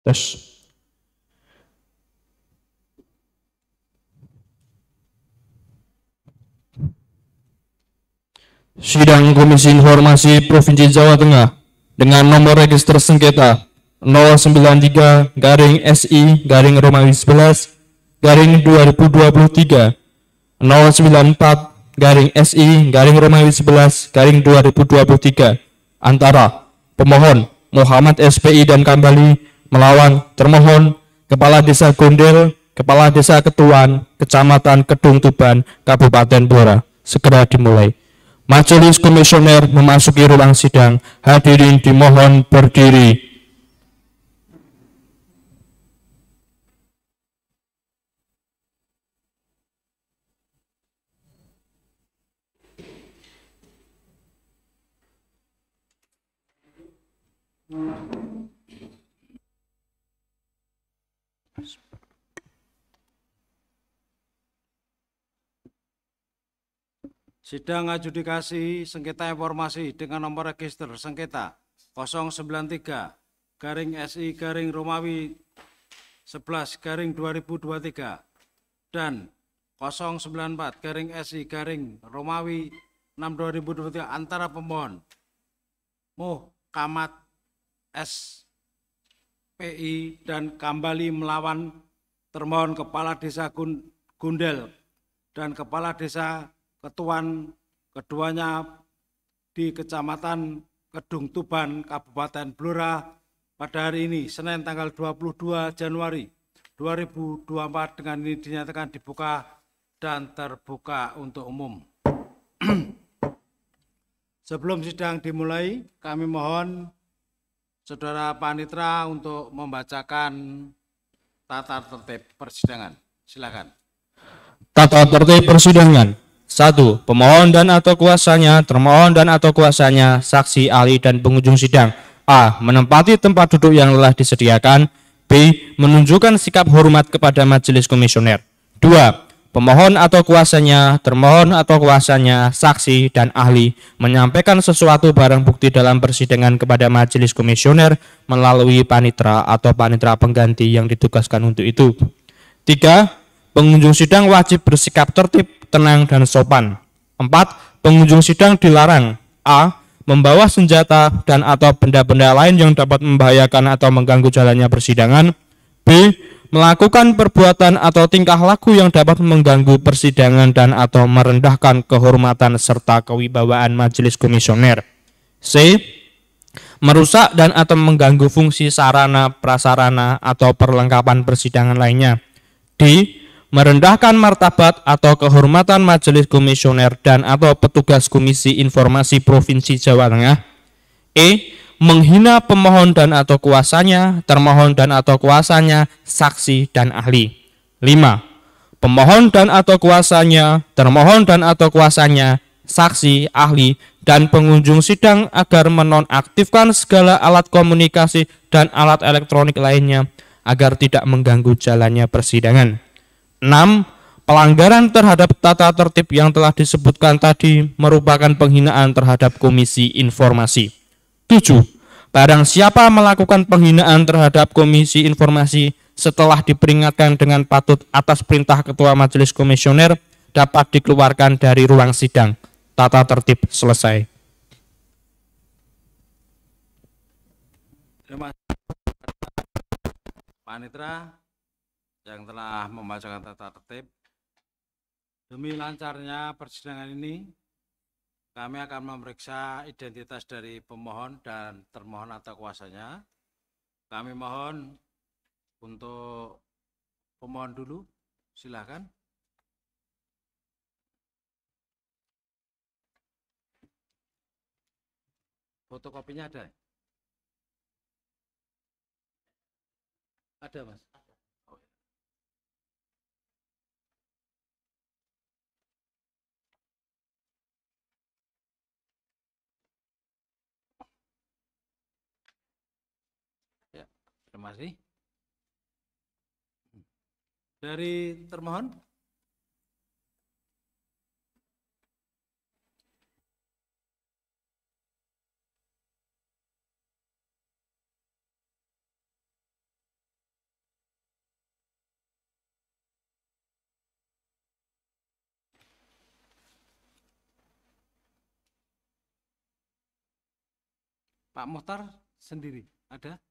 Tes. Sidang Komisi Informasi Provinsi Jawa Tengah dengan nomor register sengketa 093-SI-Romawi 11 094-SI-Romawi 11 antara pemohon Muhammad SPI dan Kambali melawan termohon Kepala Desa Gondel, Kepala Desa Ketuan, Kecamatan Kedung Tuban, Kabupaten Blora. Segera dimulai. Majelis Komisioner memasuki ruang sidang. Hadirin dimohon berdiri. Sidang adjudikasi sengketa informasi dengan nomor register sengketa 093-SI-Romawi 11-2023 dan 094-SI-Romawi 6-2023 antara pemohon Muhammad SPI dan Kambali melawan termohon Kepala Desa Gundel dan Kepala Desa Ketuan, keduanya di Kecamatan Kedung Tuban, Kabupaten Blora pada hari ini, Senin tanggal 22 Januari 2024 dengan ini dinyatakan dibuka dan terbuka untuk umum. Sebelum sidang dimulai, kami mohon Saudara Panitra untuk membacakan tata tertib persidangan. Silakan. Tata tertib persidangan. 1. Pemohon dan atau kuasanya, termohon dan atau kuasanya, saksi, ahli, dan pengunjung sidang. A. Menempati tempat duduk yang telah disediakan. B. Menunjukkan sikap hormat kepada majelis komisioner. 2. Pemohon atau kuasanya, termohon atau kuasanya, saksi, dan ahli menyampaikan sesuatu barang bukti dalam persidangan kepada majelis komisioner melalui panitra atau panitra pengganti yang ditugaskan untuk itu. 3. Pengunjung sidang wajib bersikap tertib, tenang, dan sopan. 4. Pengunjung sidang dilarang A. Membawa senjata dan atau benda-benda lain yang dapat membahayakan atau mengganggu jalannya persidangan. B. Melakukan perbuatan atau tingkah laku yang dapat mengganggu persidangan dan atau merendahkan kehormatan serta kewibawaan majelis komisioner. C. Merusak dan atau mengganggu fungsi sarana, prasarana, atau perlengkapan persidangan lainnya. D. Merendahkan martabat atau kehormatan majelis komisioner dan atau petugas Komisi Informasi Provinsi Jawa Tengah. E. Menghina pemohon dan atau kuasanya, termohon dan atau kuasanya, saksi, dan ahli. 5. Pemohon dan atau kuasanya, termohon dan atau kuasanya, saksi, ahli, dan pengunjung sidang agar menonaktifkan segala alat komunikasi dan alat elektronik lainnya agar tidak mengganggu jalannya persidangan. 6. Pelanggaran terhadap tata tertib yang telah disebutkan tadi merupakan penghinaan terhadap Komisi Informasi. 7. Barang siapa melakukan penghinaan terhadap Komisi Informasi setelah diperingatkan dengan patut atas perintah Ketua Majelis Komisioner dapat dikeluarkan dari ruang sidang. Tata tertib selesai. Terima kasih Panitra yang telah membacakan tata tertib. Demi lancarnya persidangan ini, kami akan memeriksa identitas dari pemohon dan termohon atau kuasanya. Kami mohon untuk pemohon dulu, silakan. Fotokopinya ada? Ada, Mas? Ya, terima kasih. Dari termohon? Pak Muhtar sendiri ada?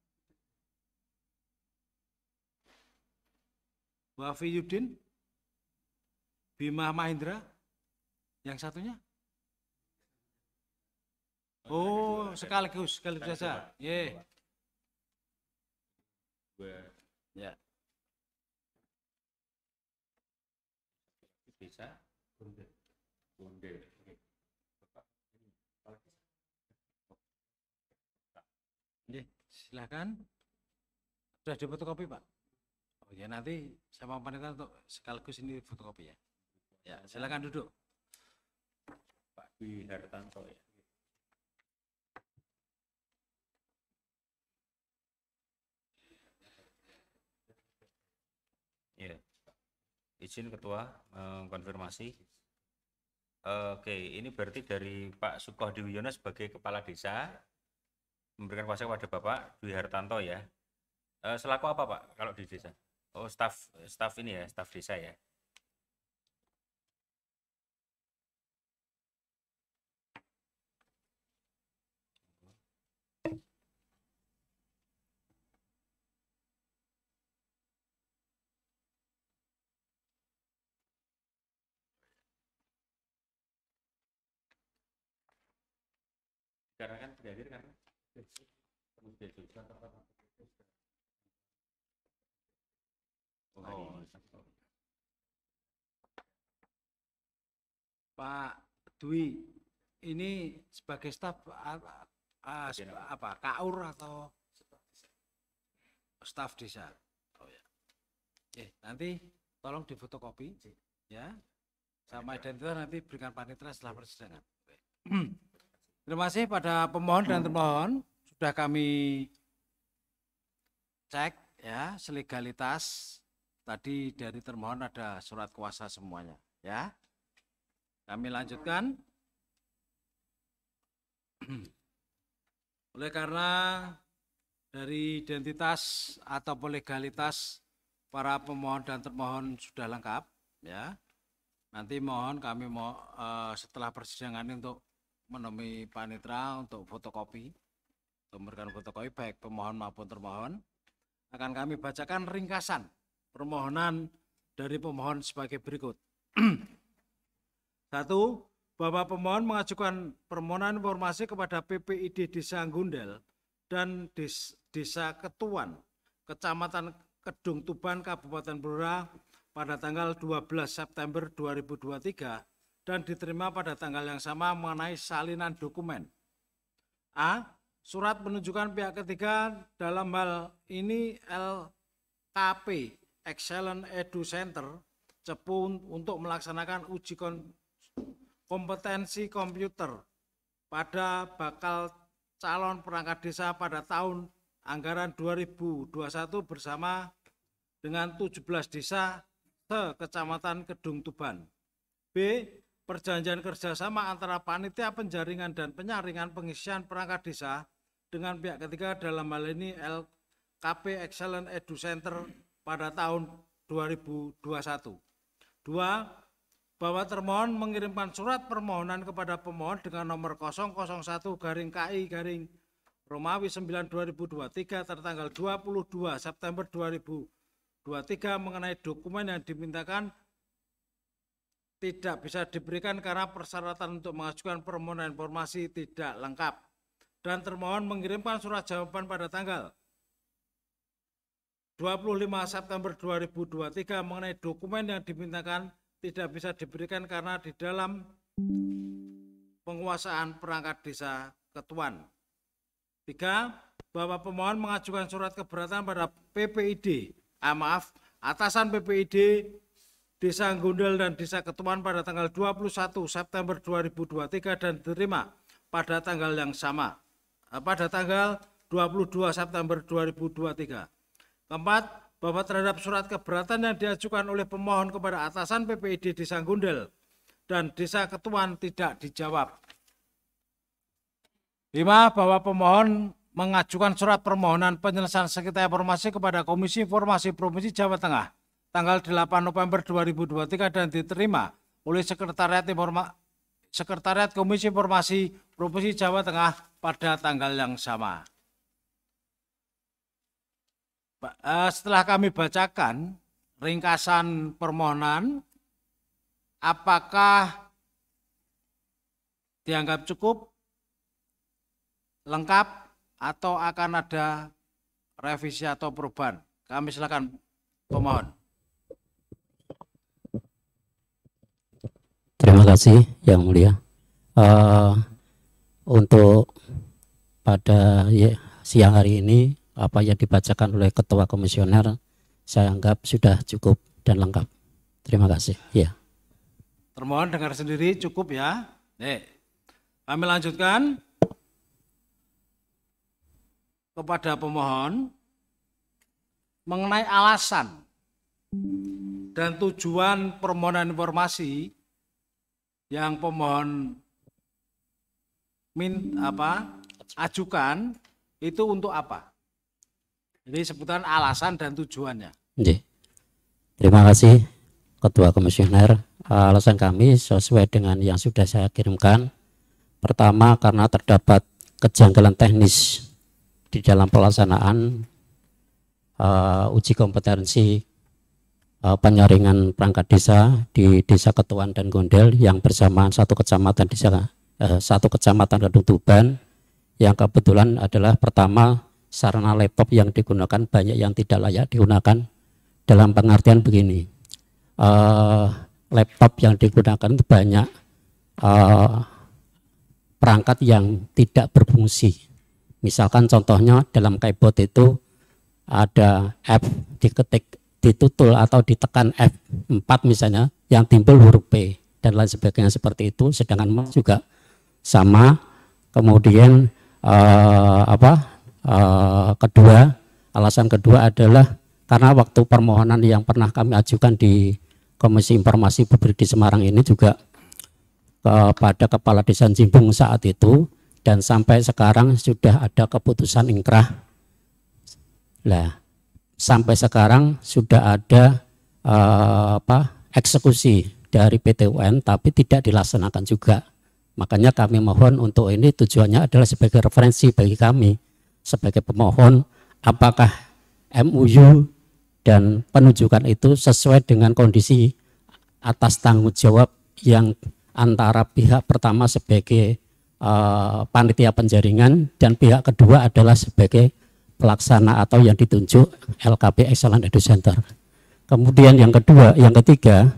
Wafi Yudin, Bima Mahendra, yang satunya? Oh, sekaligus saja. Ye. Ya. Bisa. Silakan. Sudah di fotokopi, Pak? Oh ya, nanti sama panitia untuk sekaligus ini fotokopi ya. Ya, silakan duduk. Pak Dwi Hartanto ya. Ya, izin Ketua konfirmasi. Oke, ini berarti dari Pak Sukohdi Wiono sebagai Kepala Desa memberikan kuasa kepada Bapak Dwi Hartanto ya. Selaku apa Pak kalau di desa? Oh, staf ini ya, staf desa ya. Karena kan tidak hadir karena Pak Dwi, ini sebagai staf apa? KAUR atau staf desa? Oh ya. Nanti tolong difotokopi ya. Sama identitas nanti berikan panitia setelah persidangan. Terima kasih pada pemohon dan termohon, sudah kami cek ya selegalitas. Tadi dari termohon ada surat kuasa semuanya ya. Kami lanjutkan. Oleh karena dari identitas atau legalitas para pemohon dan termohon sudah lengkap ya. Nanti mohon kami mau setelah persidangan ini untuk menemui panitera untuk fotokopi, untuk memberikan fotokopi baik pemohon maupun termohon. Akan kami bacakan ringkasan permohonan dari pemohon sebagai berikut. 1. Bahwa pemohon mengajukan permohonan informasi kepada PPID Desa Gundel dan Desa Ketuan, Kecamatan Kedung Tuban, Kabupaten Blora pada tanggal 12 September 2023 dan diterima pada tanggal yang sama mengenai salinan dokumen. A. Surat penunjukan pihak ketiga dalam hal ini LKP Excellent Edu Center Cepu untuk melaksanakan uji kompetensi komputer pada bakal calon perangkat desa pada tahun anggaran 2021 bersama dengan 17 desa se-Kecamatan Kedung Tuban. B. Perjanjian kerjasama antara panitia penjaringan dan penyaringan pengisian perangkat desa dengan pihak ketiga dalam hal ini LKP Excellent Edu Center pada tahun 2021. 2. Bahwa termohon mengirimkan surat permohonan kepada pemohon dengan nomor 001-KI-Romawi 9/2023 tertanggal 22 September 2023 mengenai dokumen yang dimintakan tidak bisa diberikan karena persyaratan untuk mengajukan permohonan informasi tidak lengkap, dan termohon mengirimkan surat jawaban pada tanggal 25 September 2023 mengenai dokumen yang dimintakan tidak bisa diberikan karena di dalam penguasaan perangkat desa Ketuan. 3. Bahwa pemohon mengajukan surat keberatan pada atasan PPID Desa Gundel dan Desa Ketuan pada tanggal 21 September 2023 dan diterima pada tanggal yang sama, pada tanggal 22 September 2023. 4. Bahwa terhadap surat keberatan yang diajukan oleh pemohon kepada atasan PPID Desa Gundel dan Desa Ketuan tidak dijawab. 5. Bahwa pemohon mengajukan surat permohonan penyelesaian sengketa informasi kepada Komisi Informasi Provinsi Jawa Tengah tanggal 8 November 2023 dan diterima oleh Sekretariat Komisi Informasi Provinsi Jawa Tengah pada tanggal yang sama. Setelah kami bacakan ringkasan permohonan, apakah dianggap cukup, lengkap, atau akan ada revisi atau perubahan? Kami silakan pemohon. Terima kasih Yang Mulia. Untuk pada siang hari ini apa yang dibacakan oleh Ketua Komisioner saya anggap sudah cukup dan lengkap. Terima kasih. Ya. Termohon dengar sendiri, cukup ya. Kami lanjutkan kepada pemohon mengenai alasan dan tujuan permohonan informasi yang pemohon ajukan itu untuk apa? Jadi sebutan alasan dan tujuannya. Terima kasih Ketua Komisioner. Alasan kami sesuai dengan yang sudah saya kirimkan. Pertama, karena terdapat kejanggalan teknis di dalam pelaksanaan uji kompetensi penyaringan perangkat desa di Desa Ketuan dan Gondel yang bersamaan satu kecamatan Kedung Tuban, yang kebetulan adalah pertama sarana laptop yang digunakan banyak yang tidak layak digunakan. Dalam pengertian begini, laptop yang digunakan itu banyak perangkat yang tidak berfungsi. Misalkan contohnya dalam keyboard itu ada F diketik, ditutul atau ditekan F4 misalnya, yang timbul huruf P dan lain sebagainya seperti itu. Sedangkan mouse juga sama. Kemudian alasan kedua adalah karena waktu permohonan yang pernah kami ajukan di Komisi Informasi Publik di Semarang ini juga kepada Kepala Desa Jimbung saat itu, dan sampai sekarang sudah ada keputusan ingkrah. Nah, sampai sekarang sudah ada eksekusi dari PT UN tapi tidak dilaksanakan juga. Makanya kami mohon untuk ini, tujuannya adalah sebagai referensi bagi kami sebagai pemohon, apakah MOU dan penunjukan itu sesuai dengan kondisi atas tanggung jawab yang antara pihak pertama sebagai panitia penjaringan dan pihak kedua adalah sebagai pelaksana atau yang ditunjuk LKP Excellent Edu Center. Kemudian yang ketiga,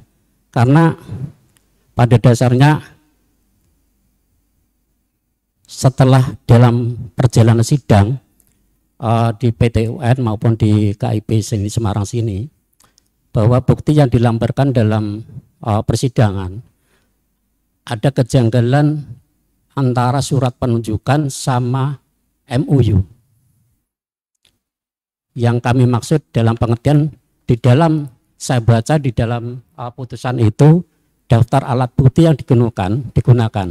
karena pada dasarnya setelah dalam perjalanan sidang di PT UN maupun di KIP sini Semarang sini, bahwa bukti yang dilamparkan dalam persidangan ada kejanggalan antara surat penunjukan sama MOU. Yang kami maksud dalam pengertian, di dalam saya baca di dalam putusan itu daftar alat bukti yang digunakan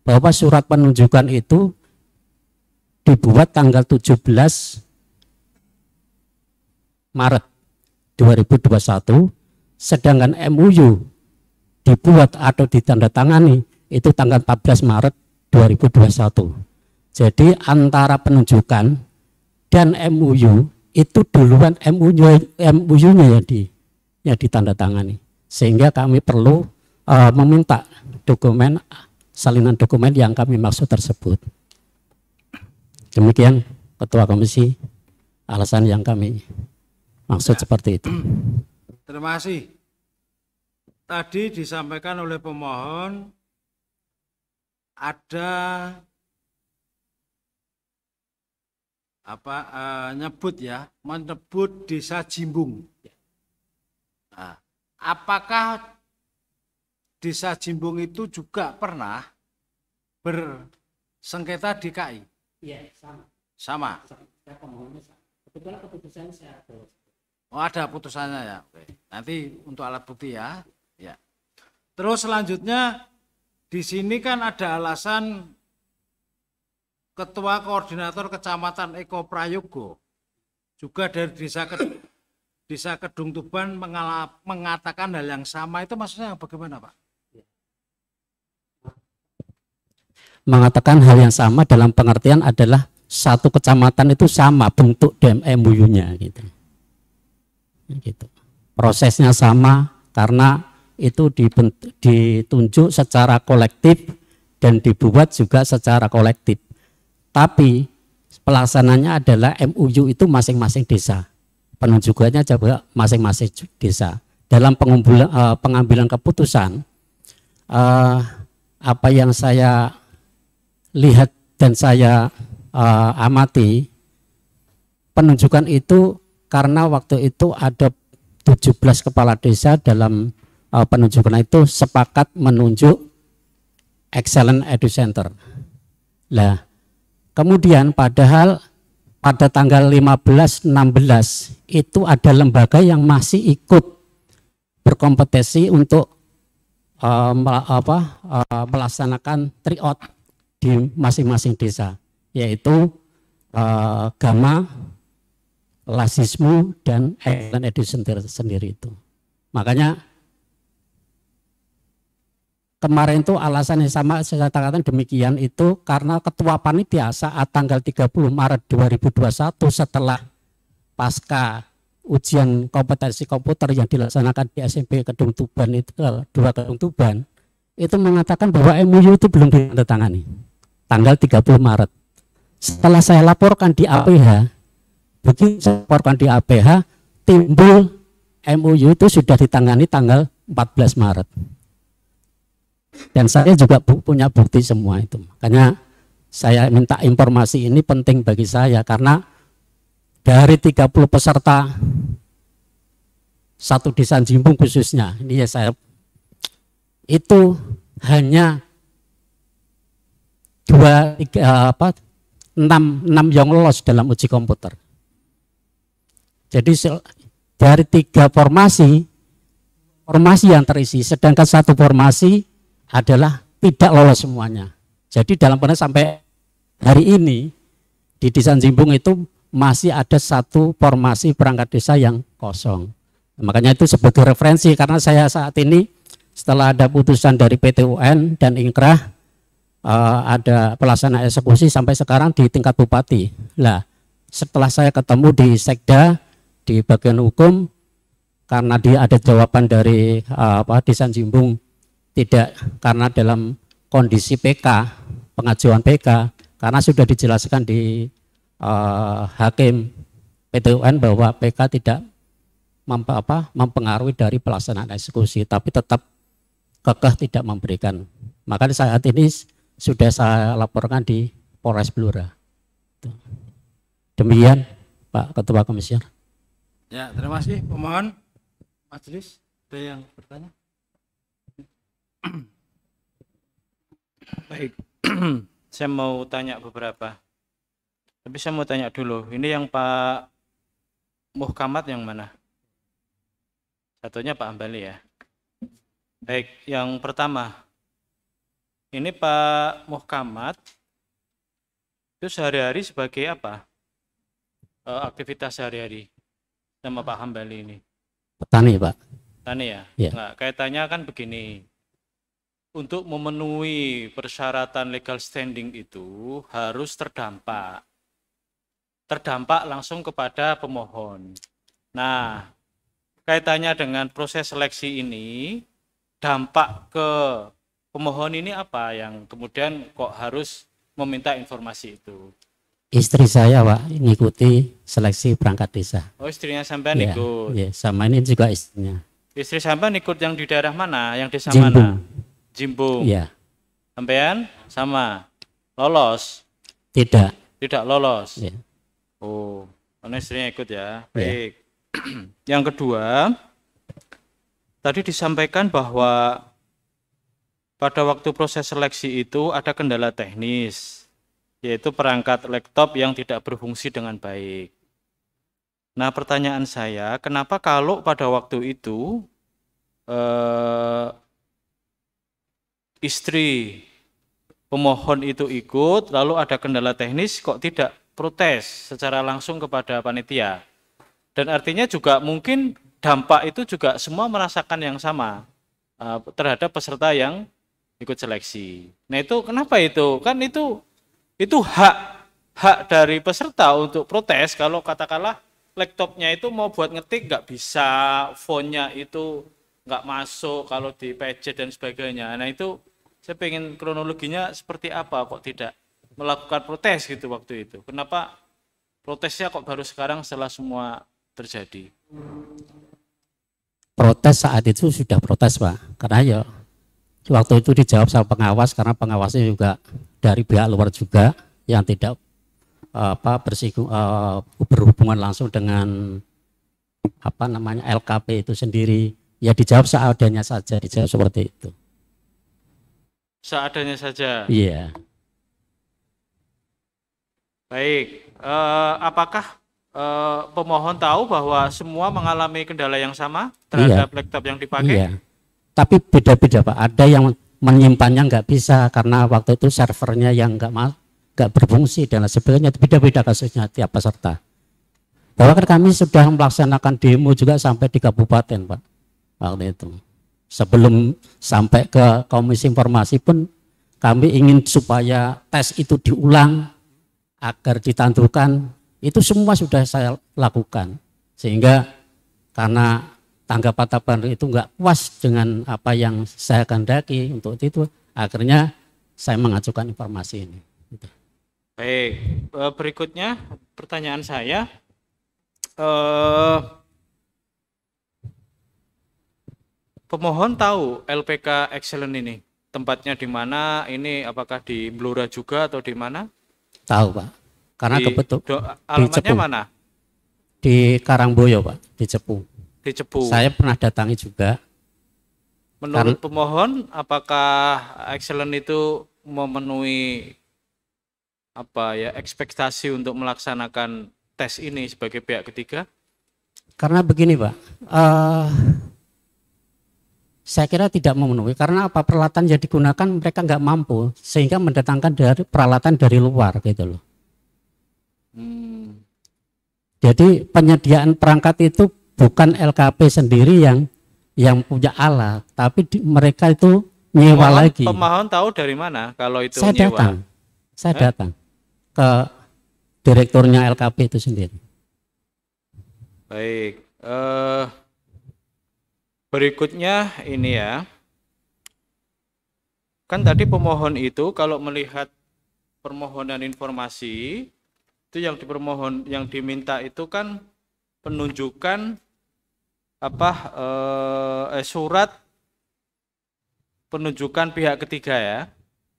bahwa surat penunjukan itu dibuat tanggal 17 Maret 2021, sedangkan MOU dibuat atau ditandatangani itu tanggal 14 Maret 2021. Jadi antara penunjukan dan MOU itu duluan MOU-nya yang ditandatangani, sehingga kami perlu meminta salinan dokumen yang kami maksud tersebut. Demikian Ketua Komisi, alasan yang kami maksud seperti itu. Terima kasih. Tadi disampaikan oleh pemohon ada menyebut Desa Jimbung. Nah, apakah Desa Jimbung itu juga pernah bersengketa di KI? Iya, sama. Sama. Kebetulan keputusannya saya ada. Oh, ada putusannya ya. Oke. Nanti untuk alat bukti ya. Ya. Terus selanjutnya di sini kan ada alasan Ketua Koordinator Kecamatan Eko Prayogo juga dari Desa Kedung Tuban mengatakan hal yang sama. Itu maksudnya bagaimana, Pak? mengatakan hal yang sama dalam pengertian adalah satu kecamatan itu sama bentuk MUU-nya gitu. Gitu. Prosesnya sama karena itu ditunjuk secara kolektif dan dibuat juga secara kolektif. Tapi pelaksananya adalah MUU itu masing-masing desa. Penunjukannya juga masing-masing desa. Dalam pengambilan keputusan, apa yang saya lihat dan saya amati, penunjukan itu karena waktu itu ada 17 kepala desa dalam penunjukan itu sepakat menunjuk Excellent Edu Center. Nah, kemudian padahal pada tanggal 15-16 itu ada lembaga yang masih ikut berkompetisi untuk melaksanakan tryout di masing-masing desa, yaitu Gama, Lasismu, dan Excellent Edu Center sendiri itu. Makanya kemarin itu alasan yang sama saya katakan demikian itu karena ketua panitia saat tanggal 30 Maret 2021 setelah pasca ujian kompetensi komputer yang dilaksanakan di SMP Kedung Tuban itu, 2 Kedung Tuban, itu mengatakan bahwa MUU itu belum ditandatangani tanggal 30 Maret. Setelah saya laporkan di APH, begitu saya laporkan di APH, timbul MUU itu sudah ditangani tanggal 14 Maret. Dan saya juga punya bukti semua itu. Makanya saya minta informasi ini penting bagi saya karena dari 30 peserta satu desa Jimbung khususnya, ini ya saya itu hanya 6 yang lolos dalam uji komputer. Jadi dari 3 formasi yang terisi, sedangkan 1 formasi adalah tidak lolos semuanya. Jadi dalam benar sampai hari ini di Desa Jimbung itu masih ada 1 formasi perangkat desa yang kosong. Makanya itu sebagai referensi karena saya saat ini setelah ada putusan dari PT UN dan Inkrah ada pelaksana eksekusi sampai sekarang di tingkat bupati. Nah, setelah saya ketemu di Sekda di bagian hukum karena dia ada jawaban dari Desa Jimbung tidak karena dalam kondisi PK, pengajuan PK, karena sudah dijelaskan di hakim PT UN bahwa PK tidak mempengaruhi dari pelaksanaan eksekusi, tapi tetap kekeh tidak memberikan. Makanya saat ini sudah saya laporkan di Polres Blora. Demikian Pak Ketua Komisioner. Ya, terima kasih pemohon. Majelis, ada yang bertanya? Baik, saya mau tanya beberapa. Tapi saya mau tanya dulu, ini yang Pak Muhkamad yang mana? Satunya Pak Ambali ya. Baik, yang pertama, ini Pak Muhkamad itu sehari-hari sebagai apa? Aktivitas sehari-hari sama Pak Hambali ini? Petani Pak. Petani ya? Ya. Nah, kaitannya kan begini, untuk memenuhi persyaratan legal standing itu harus terdampak langsung kepada pemohon. Nah, kaitannya dengan proses seleksi ini, dampak ke pemohon ini apa yang kemudian kok harus meminta informasi itu? Istri saya Pak mengikuti seleksi perangkat desa. Oh, istrinya sampean Ya, ikut. ya, sama ini juga istrinya. Istri sampean ikut yang di daerah mana? Yang desa Jimbung. mana? Jimbung. Ya. Sampean sama lolos? Tidak. Tidak lolos. Ya. Oh, karena istrinya ikut ya. Baik. Yang kedua, tadi disampaikan bahwa pada waktu proses seleksi itu ada kendala teknis, yaitu perangkat laptop yang tidak berfungsi dengan baik. Nah, pertanyaan saya, kenapa kalau pada waktu itu istri pemohon itu ikut, lalu ada kendala teknis, kok tidak protes secara langsung kepada panitia? Dan artinya juga mungkin dampak itu juga semua merasakan yang sama terhadap peserta yang ikut seleksi. Nah itu kenapa itu? Kan itu hak dari peserta untuk protes kalau katakanlah laptopnya itu mau buat ngetik nggak bisa, fontnya itu nggak masuk kalau di PC dan sebagainya. Nah itu saya pengen kronologinya seperti apa kok tidak melakukan protes gitu waktu itu. Kenapa protesnya kok baru sekarang setelah semua terjadi? Protes saat itu sudah protes Pak, karena ya waktu itu dijawab sama pengawas, karena pengawasnya juga dari pihak luar juga yang tidak berhubungan langsung dengan LKP itu sendiri. Ya dijawab seadanya saja, dijawab seperti itu. Seadanya saja. Iya. Baik, apakah pemohon tahu bahwa semua mengalami kendala yang sama terhadap laptop yang dipakai? Iya. Tapi beda-beda Pak. Ada yang menyimpannya nggak bisa karena waktu itu servernya yang nggak berfungsi dan sebagainya. Beda-beda kasusnya tiap peserta. Bahwa kan kami sudah melaksanakan demo juga sampai di kabupaten Pak waktu itu. Sebelum sampai ke komisi informasi pun kami ingin supaya tes itu diulang agar ditantukan. Itu semua sudah saya lakukan, sehingga karena tanggapan itu nggak puas dengan apa yang saya kehendaki untuk itu, akhirnya saya mengajukan informasi ini. Baik, berikutnya pertanyaan saya, pemohon tahu LPK Excellent ini tempatnya di mana? Ini apakah di Blora juga atau di mana? Tahu Pak, karena alamatnya mana? Di Karangboyo Pak, di Cepu. Di Cepu. Saya pernah datangi juga. Menurut pemohon, apakah Excellent itu memenuhi ekspektasi untuk melaksanakan tes ini sebagai pihak ketiga? Karena begini Pak, saya kira tidak memenuhi, karena peralatan yang digunakan mereka nggak mampu, sehingga mendatangkan peralatan dari luar gitu loh. Jadi penyediaan perangkat itu bukan LKP sendiri yang punya alat, tapi mereka itu nyewa lagi. Pemohon tahu dari mana kalau itu saya nyewa? Saya datang ke direkturnya LKP itu sendiri. Baik, berikutnya ini ya, kan tadi pemohon itu kalau melihat permohonan informasi itu yang diminta itu kan penunjukan surat penunjukan pihak ketiga ya,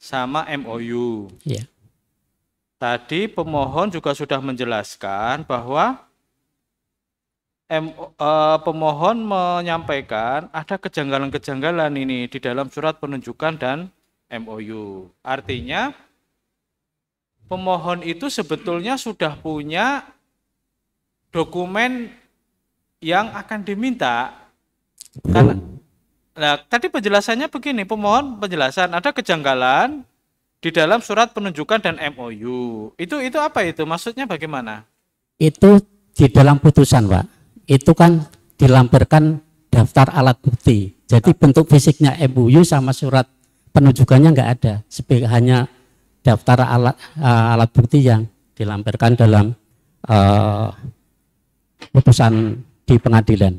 sama MOU. Yeah. Tadi pemohon juga sudah menjelaskan bahwa pemohon menyampaikan ada kejanggalan-kejanggalan ini di dalam surat penunjukan dan MOU. Artinya pemohon itu sebetulnya sudah punya dokumen yang akan diminta. Karena tadi penjelasannya begini, pemohon penjelasan ada kejanggalan di dalam surat penunjukan dan MOU. Itu apa itu? Maksudnya bagaimana? Itu di dalam putusan, Pak. Itu kan dilampirkan daftar alat bukti. Jadi bentuk fisiknya MOU sama surat penunjukannya nggak ada. Hanya daftar alat bukti yang dilampirkan dalam putusan di pengadilan.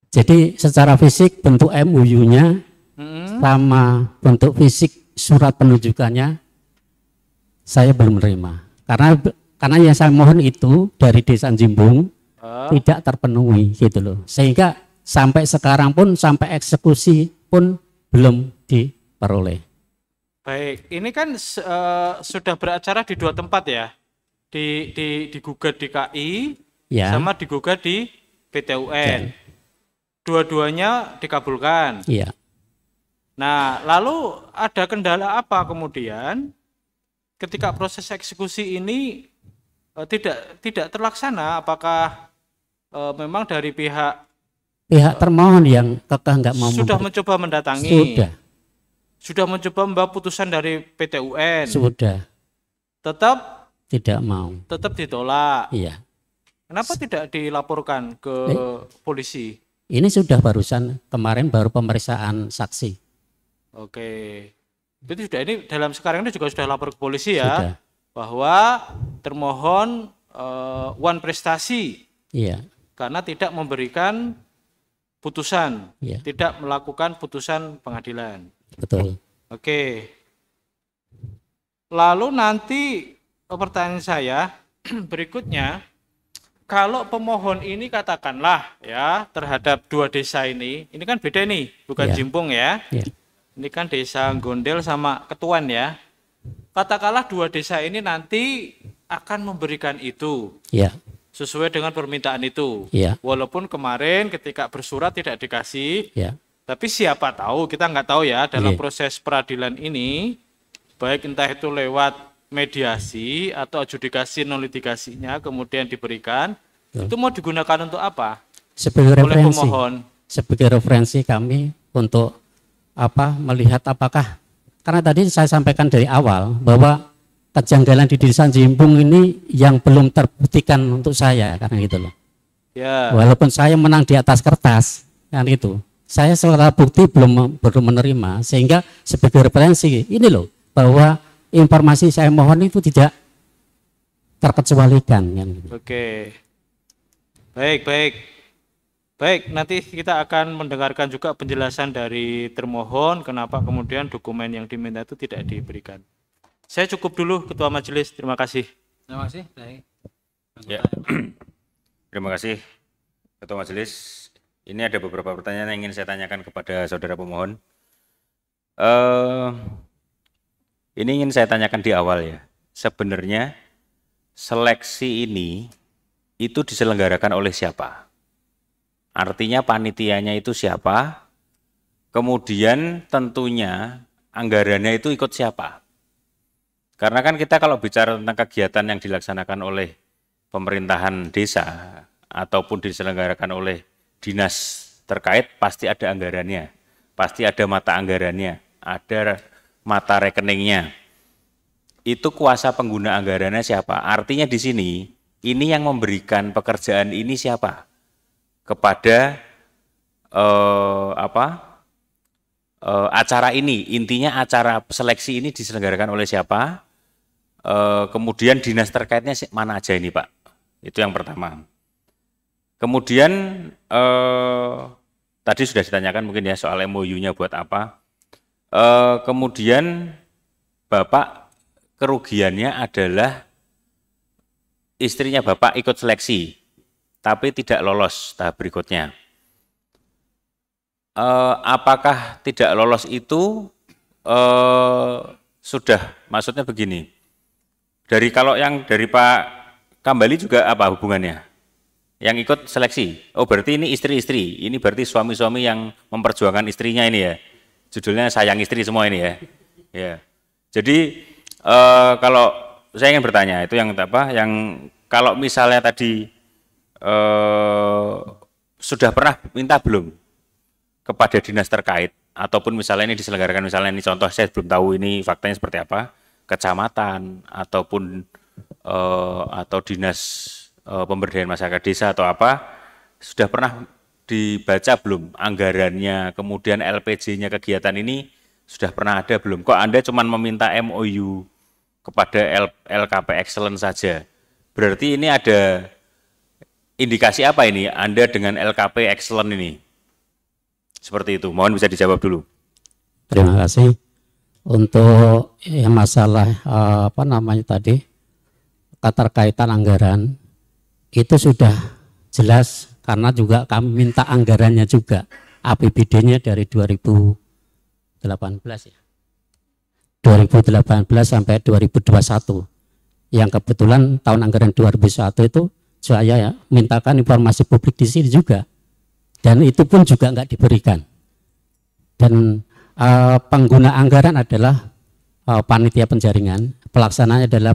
Jadi secara fisik bentuk MOU-nya sama bentuk fisik surat penunjukannya saya belum menerima. Karena yang saya mohon itu dari Desa Jimbung tidak terpenuhi gitu loh. Sehingga sampai sekarang pun, sampai eksekusi pun belum diperoleh. Baik, ini kan sudah beracara di dua tempat ya. Digugat di KI ya, sama digugat di PT UN. Ya. Dua-duanya dikabulkan. Iya. Nah, lalu ada kendala apa kemudian ketika proses eksekusi ini tidak terlaksana? Apakah memang dari pihak termohon yang kekeh nggak mau sudah mencoba mendatangi? Sudah mencoba membawa putusan dari PT UN? Sudah. Tetap Tidak mau. Tetap ditolak. Iya. Kenapa tidak dilaporkan ke polisi? Ini sudah barusan kemarin baru pemeriksaan saksi. Oke. Itu sudah, ini dalam sekarang ini juga sudah lapor ke polisi ya. Sudah. Bahwa termohon wan prestasi. Iya. Karena tidak memberikan putusan, Iya. tidak melakukan putusan pengadilan. Betul. Oke. Lalu nanti pertanyaan saya berikutnya, kalau pemohon ini katakanlah ya terhadap 2 desa ini kan beda nih, bukan Iya. Jimpung ya. Iya. Ini kan desa Gondel sama Ketuan ya. Katakanlah 2 desa ini nanti akan memberikan itu Iya. sesuai dengan permintaan itu. Iya. Walaupun kemarin ketika bersurat tidak dikasih, Iya. tapi siapa tahu, kita nggak tahu ya dalam Iya. proses peradilan ini, baik entah itu lewat mediasi atau adjudikasi non litigasinya kemudian diberikan, itu mau digunakan untuk apa? Sebagai Oleh referensi. pemohon. Sebagai referensi kami untuk melihat apakah, karena tadi saya sampaikan dari awal bahwa kejanggalan di desa Jimpung ini yang belum terbuktikan untuk saya, karena gitu loh. Ya. Walaupun saya menang di atas kertas, kan itu, saya secara bukti belum menerima, sehingga sebagai referensi ini loh bahwa informasi saya mohon itu tidak terkecualikan, kan gitu. Oke. Baik, nanti kita akan mendengarkan juga penjelasan dari termohon kenapa kemudian dokumen yang diminta itu tidak diberikan. Saya cukup dulu Ketua Majelis, terima kasih. Terima kasih. Baik. Ya. Terima kasih Ketua Majelis. Ini ada beberapa pertanyaan yang ingin saya tanyakan kepada saudara pemohon. Ini ingin saya tanyakan di awal ya. Sebenarnya seleksi ini itu diselenggarakan oleh siapa? Artinya panitianya itu siapa? Kemudian tentunya anggarannya itu ikut siapa? Karena kan kita kalau bicara tentang kegiatan yang dilaksanakan oleh pemerintahan desa ataupun diselenggarakan oleh dinas terkait pasti ada anggarannya, pasti ada mata anggarannya, ada mata rekeningnya. Itu kuasa pengguna anggarannya siapa? Artinya di sini ini yang memberikan pekerjaan ini siapa? Kepada acara ini, intinya acara seleksi ini diselenggarakan oleh siapa? Kemudian dinas terkaitnya mana aja ini Pak? Itu yang pertama. Kemudian tadi sudah ditanyakan mungkin ya soal MOU-nya buat apa. Kemudian Bapak kerugiannya adalah istrinya Bapak ikut seleksi, tapi tidak lolos tahap berikutnya. Apakah tidak lolos itu sudah, maksudnya begini, dari kalau yang dari Pak Kambali juga apa hubungannya? Yang ikut seleksi, oh berarti ini istri-istri, ini berarti suami-suami yang memperjuangkan istrinya ini ya, judulnya sayang istri semua ini ya. Ya. Jadi kalau saya ingin bertanya itu yang apa, yang kalau misalnya tadi sudah pernah minta belum kepada dinas terkait ataupun misalnya ini diselenggarakan, misalnya ini contoh saya belum tahu ini faktanya seperti apa, kecamatan ataupun atau dinas pemberdayaan masyarakat desa atau apa, sudah pernah dibaca belum anggarannya, kemudian LPJ-nya kegiatan ini sudah pernah ada belum? Kok Anda cuma meminta MOU kepada LKP Excellent saja? Berarti ini ada indikasi apa ini Anda dengan LKP Excellent ini? Seperti itu, mohon bisa dijawab dulu. Terima kasih. Untuk masalah apa namanya tadi, keterkaitan anggaran, itu sudah jelas karena juga kami minta anggarannya juga, APBD-nya dari 2018 ya. 2018 sampai 2021. Yang kebetulan tahun anggaran 2001 itu saya ya mintakan informasi publik di sini juga. Dan itu pun juga enggak diberikan. Dan pengguna anggaran adalah panitia penjaringan, pelaksananya adalah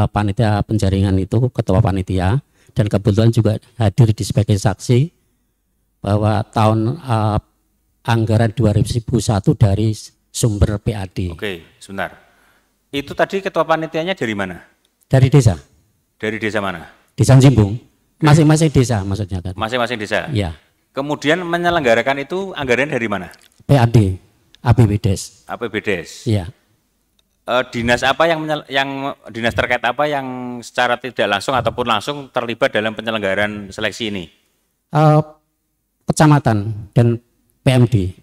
panitia penjaringan itu, ketua panitia, dan kebetulan juga hadir di sebagai saksi bahwa tahun anggaran 2001 dari sumber PAD. Oke, sebentar. Itu tadi ketua panitianya dari mana? Dari desa, Dari desa mana? desa Jimbung, masing-masing desa maksudnya kan. Masing-masing desa. Iya, Kemudian menyelenggarakan itu anggaran dari mana? PAD, APBDes. APBDes. Iya. Dinas apa yang dinas terkait apa yang secara tidak langsung ataupun langsung terlibat dalam penyelenggaraan seleksi ini? Kecamatan dan PMD,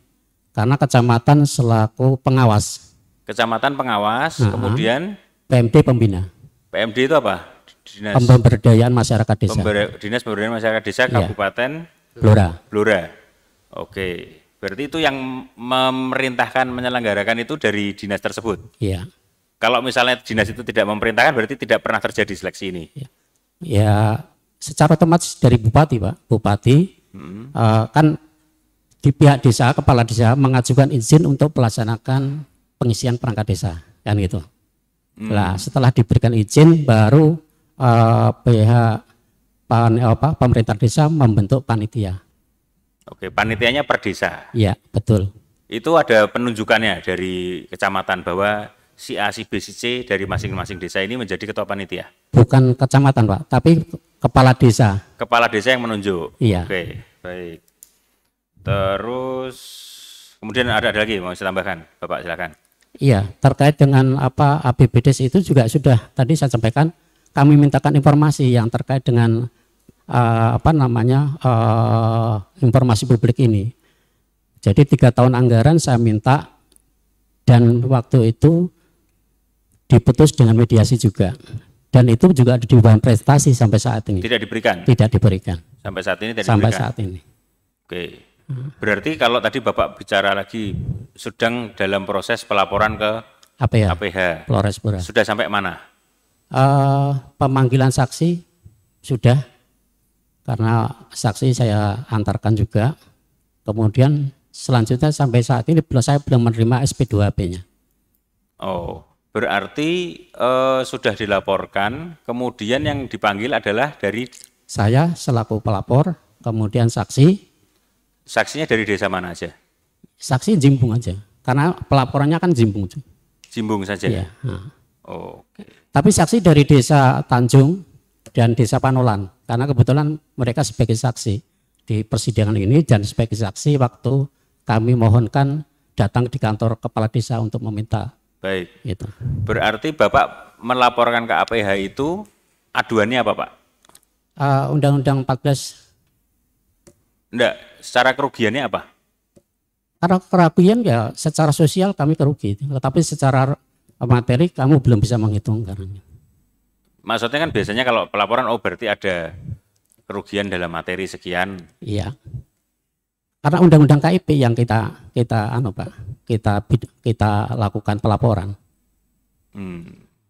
karena kecamatan selaku pengawas, Kecamatan pengawas, kemudian PMD pembina, PMD itu apa? Dinas pemberdayaan masyarakat desa, Dinas Pemberdayaan Masyarakat Desa Iya. Kabupaten Blora. Blora. Oke, berarti itu yang memerintahkan menyelenggarakan itu dari dinas tersebut. Iya. Kalau misalnya dinas itu tidak memerintahkan, berarti tidak pernah terjadi seleksi ini. Ya, secara otomatis dari bupati, Pak. Bupati kan di pihak desa, kepala desa mengajukan izin untuk melaksanakan pengisian perangkat desa, kan gitu. Nah, setelah diberikan izin, baru pihak pemerintah desa membentuk panitia. Oke, panitianya per desa. Iya, betul. Itu ada penunjukannya dari kecamatan bahwa si A, si B, si C dari masing-masing desa ini menjadi ketua panitia. Bukan kecamatan, Pak, tapi kepala desa. Kepala desa yang menunjuk. Iya. Oke, baik. Terus kemudian ada lagi mau saya tambahkan, Bapak silakan. Iya, terkait dengan APBDes itu juga sudah tadi saya sampaikan, kami mintakan informasi yang terkait dengan informasi publik ini. Jadi 3 tahun anggaran saya minta, dan waktu itu diputus dengan mediasi juga, dan itu juga di bahan prestasi sampai saat ini. Tidak diberikan. Tidak diberikan Sampai saat ini tidak sampai diberikan. saat ini. Oke. Berarti kalau tadi Bapak bicara lagi sedang dalam proses pelaporan ke Apa ya? APH. Flores Bora. Sudah sampai mana? Pemanggilan saksi sudah, karena saksi saya antarkan juga. Kemudian selanjutnya sampai saat ini saya belum menerima SP2HP-nya. Oh, berarti sudah dilaporkan, kemudian yang dipanggil adalah dari Saya selaku pelapor, kemudian saksi saksinya dari desa mana aja? Saksi Jimbung aja, karena pelaporannya kan Jimbung. Jimbung saja. Iya. Nah. Oh, oke. Tapi saksi dari desa Tanjung dan desa Panolan, karena kebetulan mereka sebagai saksi di persidangan ini dan sebagai saksi waktu kami mohonkan datang di kantor kepala desa untuk meminta. Baik. Gitu. Berarti Bapak melaporkan ke APH itu aduannya apa, Pak? Undang-Undang 14. Enggak, secara kerugiannya apa? Karena kerugian ya secara sosial kami kerugi, tetapi secara materi kamu belum bisa menghitung karena. Maksudnya kan biasanya kalau pelaporan berarti ada kerugian dalam materi sekian. Iya. Karena undang-undang KIP yang kita lakukan pelaporan.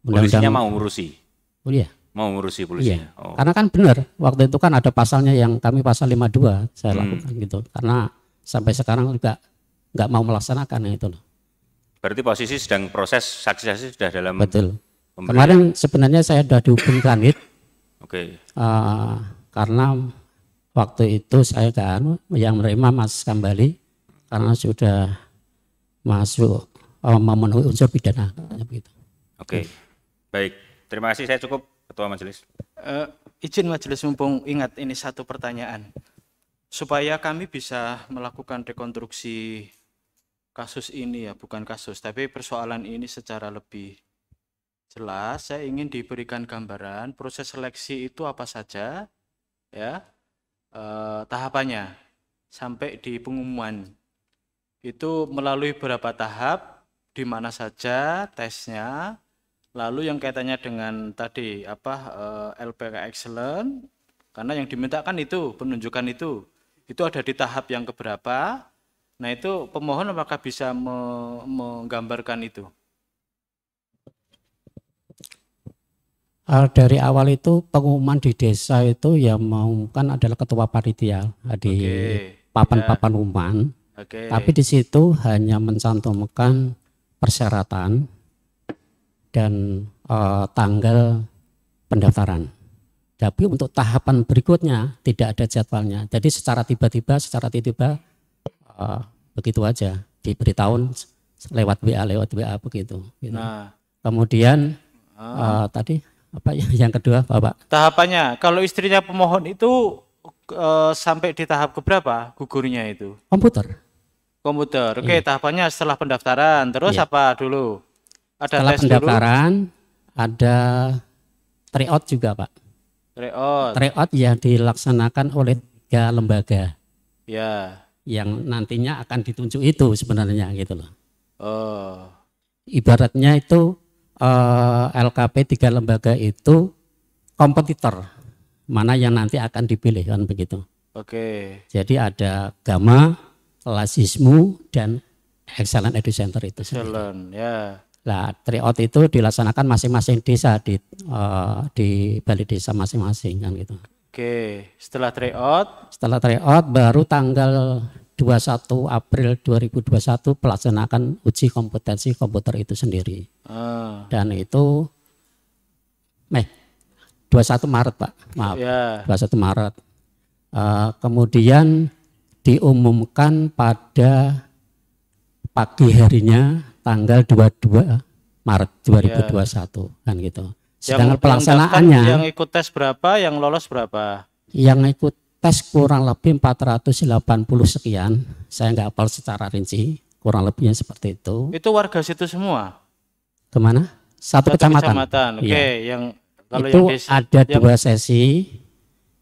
Polisinya mau ngurusi. Oh iya. Mau ngurusi polisinya. Iya. Oh. Karena kan benar waktu itu kan ada pasalnya yang kami pasal 52 saya lakukan gitu. Karena sampai sekarang juga nggak mau melaksanakan itu loh. Berarti posisi sedang proses saksi-saksi sudah dalam. Betul. Pemberian. Kemarin sebenarnya saya sudah dihubungi Kanit. Oke. Karena waktu itu saya yang menerima Mas Kambali karena sudah masuk memenuhi unsur pidana begitu. Oke. Baik. Terima kasih, saya cukup Ketua Majelis. Izin majelis mumpung ingat ini satu pertanyaan. Supaya kami bisa melakukan rekonstruksi kasus ini ya, bukan kasus, tapi persoalan ini secara lebih jelas, saya ingin diberikan gambaran proses seleksi itu apa saja, ya, tahapannya sampai di pengumuman itu melalui beberapa tahap, di mana saja tesnya, lalu yang kaitannya dengan tadi LPK Excellent, karena yang dimintakan itu penunjukan itu ada di tahap yang keberapa. Nah itu pemohon apakah bisa menggambarkan itu? Dari awal itu pengumuman di desa itu yang mengumumkan adalah ketua panitia di papan-papan umuman. Tapi di situ hanya mencantumkan persyaratan dan tanggal pendaftaran. Tapi untuk tahapan berikutnya tidak ada jadwalnya. Jadi secara tiba-tiba begitu aja diberitahu lewat WA begitu. Nah, kemudian tadi Apa yang kedua, Bapak? Tahapannya, kalau istrinya pemohon itu sampai di tahap keberapa gugurnya itu? Komputer. Komputer. Oke, tahapannya setelah pendaftaran. Terus Iya. apa dulu? Ada Setelah tes pendaftaran, ada tryout juga, Pak. dulu? Tryout. Tryout yang dilaksanakan oleh 3 lembaga Ya. yang nantinya akan ditunjuk itu sebenarnya gitu loh. Oh. Ibaratnya itu LKP 3 lembaga itu kompetitor mana yang nanti akan dipilih kan begitu. Oke. Jadi ada Gama, Lasismu, dan Excellent Edu Center itu sendiri. Excellent. Ya. Nah, tryout itu dilaksanakan masing-masing desa di balai desa masing-masing kan gitu. Oke. Setelah tryout. Setelah tryout baru tanggal 21 April 2021 pelaksanaan uji kompetensi komputer itu sendiri. Dan itu 21 Maret, Pak. Maaf. Ya. 21 Maret. Kemudian diumumkan pada pagi harinya tanggal 22 Maret 2021 kan gitu. Sedangkan pelaksanaannya yang ikut tes berapa, yang lolos berapa? Yang ikut tes kurang lebih 480 sekian. Saya nggak hafal secara rinci, kurang lebihnya seperti itu. Itu warga situ semua? Kemana? Satu kecamatan. Oke, Iya. yang kalau itu yang desa, ada 2 sesi.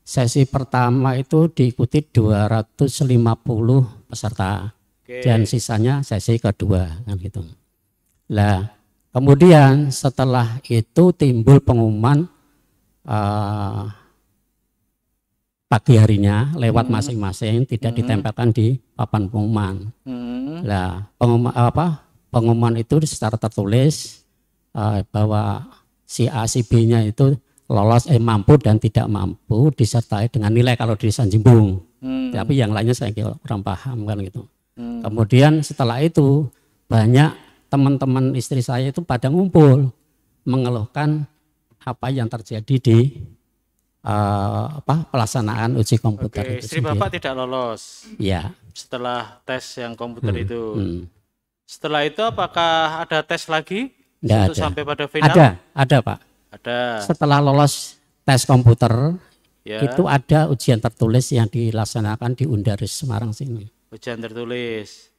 Sesi pertama itu diikuti 250 peserta. Oke. Dan sisanya sesi kedua kan gitu. Lah, kemudian setelah itu timbul pengumuman pagi harinya lewat masing-masing, tidak ditempelkan di papan pengumuman. Lah, pengumuman itu secara tertulis bahwa si A si B-nya itu lolos mampu dan tidak mampu disertai dengan nilai kalau di Sanjimbung. Tapi yang lainnya saya kurang paham kan gitu. Kemudian setelah itu banyak teman-teman istri saya itu pada ngumpul mengeluhkan apa yang terjadi di pelaksanaan uji komputer. Oke, itu istri sendiri. Bapak tidak lolos Ya. setelah tes yang komputer itu. Setelah itu apakah ada tes lagi Nggak untuk ada. sampai pada final? Ada Pak. Ada. Setelah lolos tes komputer Ya. itu ada ujian tertulis yang dilaksanakan di Undaris Semarang sini. Ujian tertulis.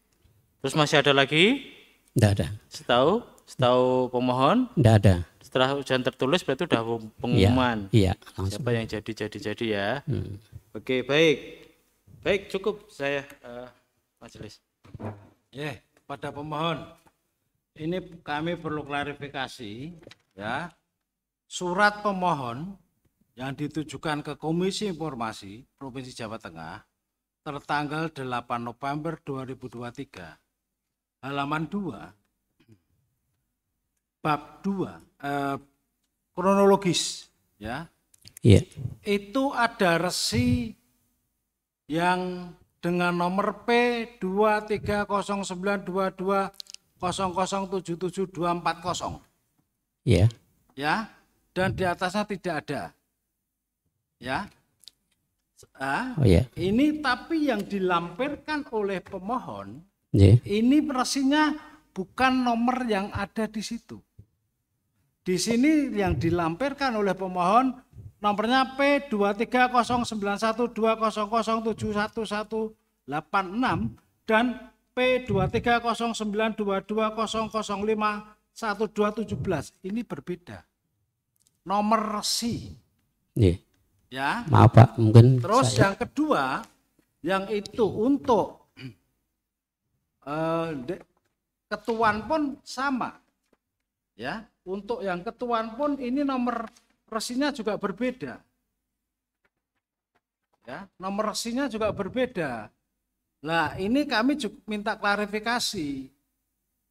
Terus masih ada lagi? Enggak ada. Setahu pemohon. Enggak ada. Setelah ujian tertulis berarti udah pengumuman. Iya, langsung. Siapa yang jadi ya. Oke, baik. Baik, cukup saya majelis. Ya, pada pemohon. Ini kami perlu klarifikasi ya. Surat pemohon yang ditujukan ke Komisi Informasi Provinsi Jawa Tengah tertanggal 8 November 2023. Halaman 2 bab 2 kronologis ya. Iya. Itu ada resi yang dengan nomor P23092200772440 Iya. ya, dan di atasnya tidak ada ya. Oh iya. Ini tapi yang dilampirkan oleh pemohon Iya. ini resinya bukan nomor yang ada di situ. Di sini yang dilampirkan oleh pemohon nomornya P23092200711186 dan P23092200051217. Ini berbeda. Nomor resi. Iya. Ya. Maaf Pak, mungkin Terus saya... yang kedua, yang itu untuk ketuan pun sama. Ya, untuk yang ketuan pun ini nomor resinya juga berbeda. Ya, nomor resinya juga berbeda. Nah, ini kami juga minta klarifikasi.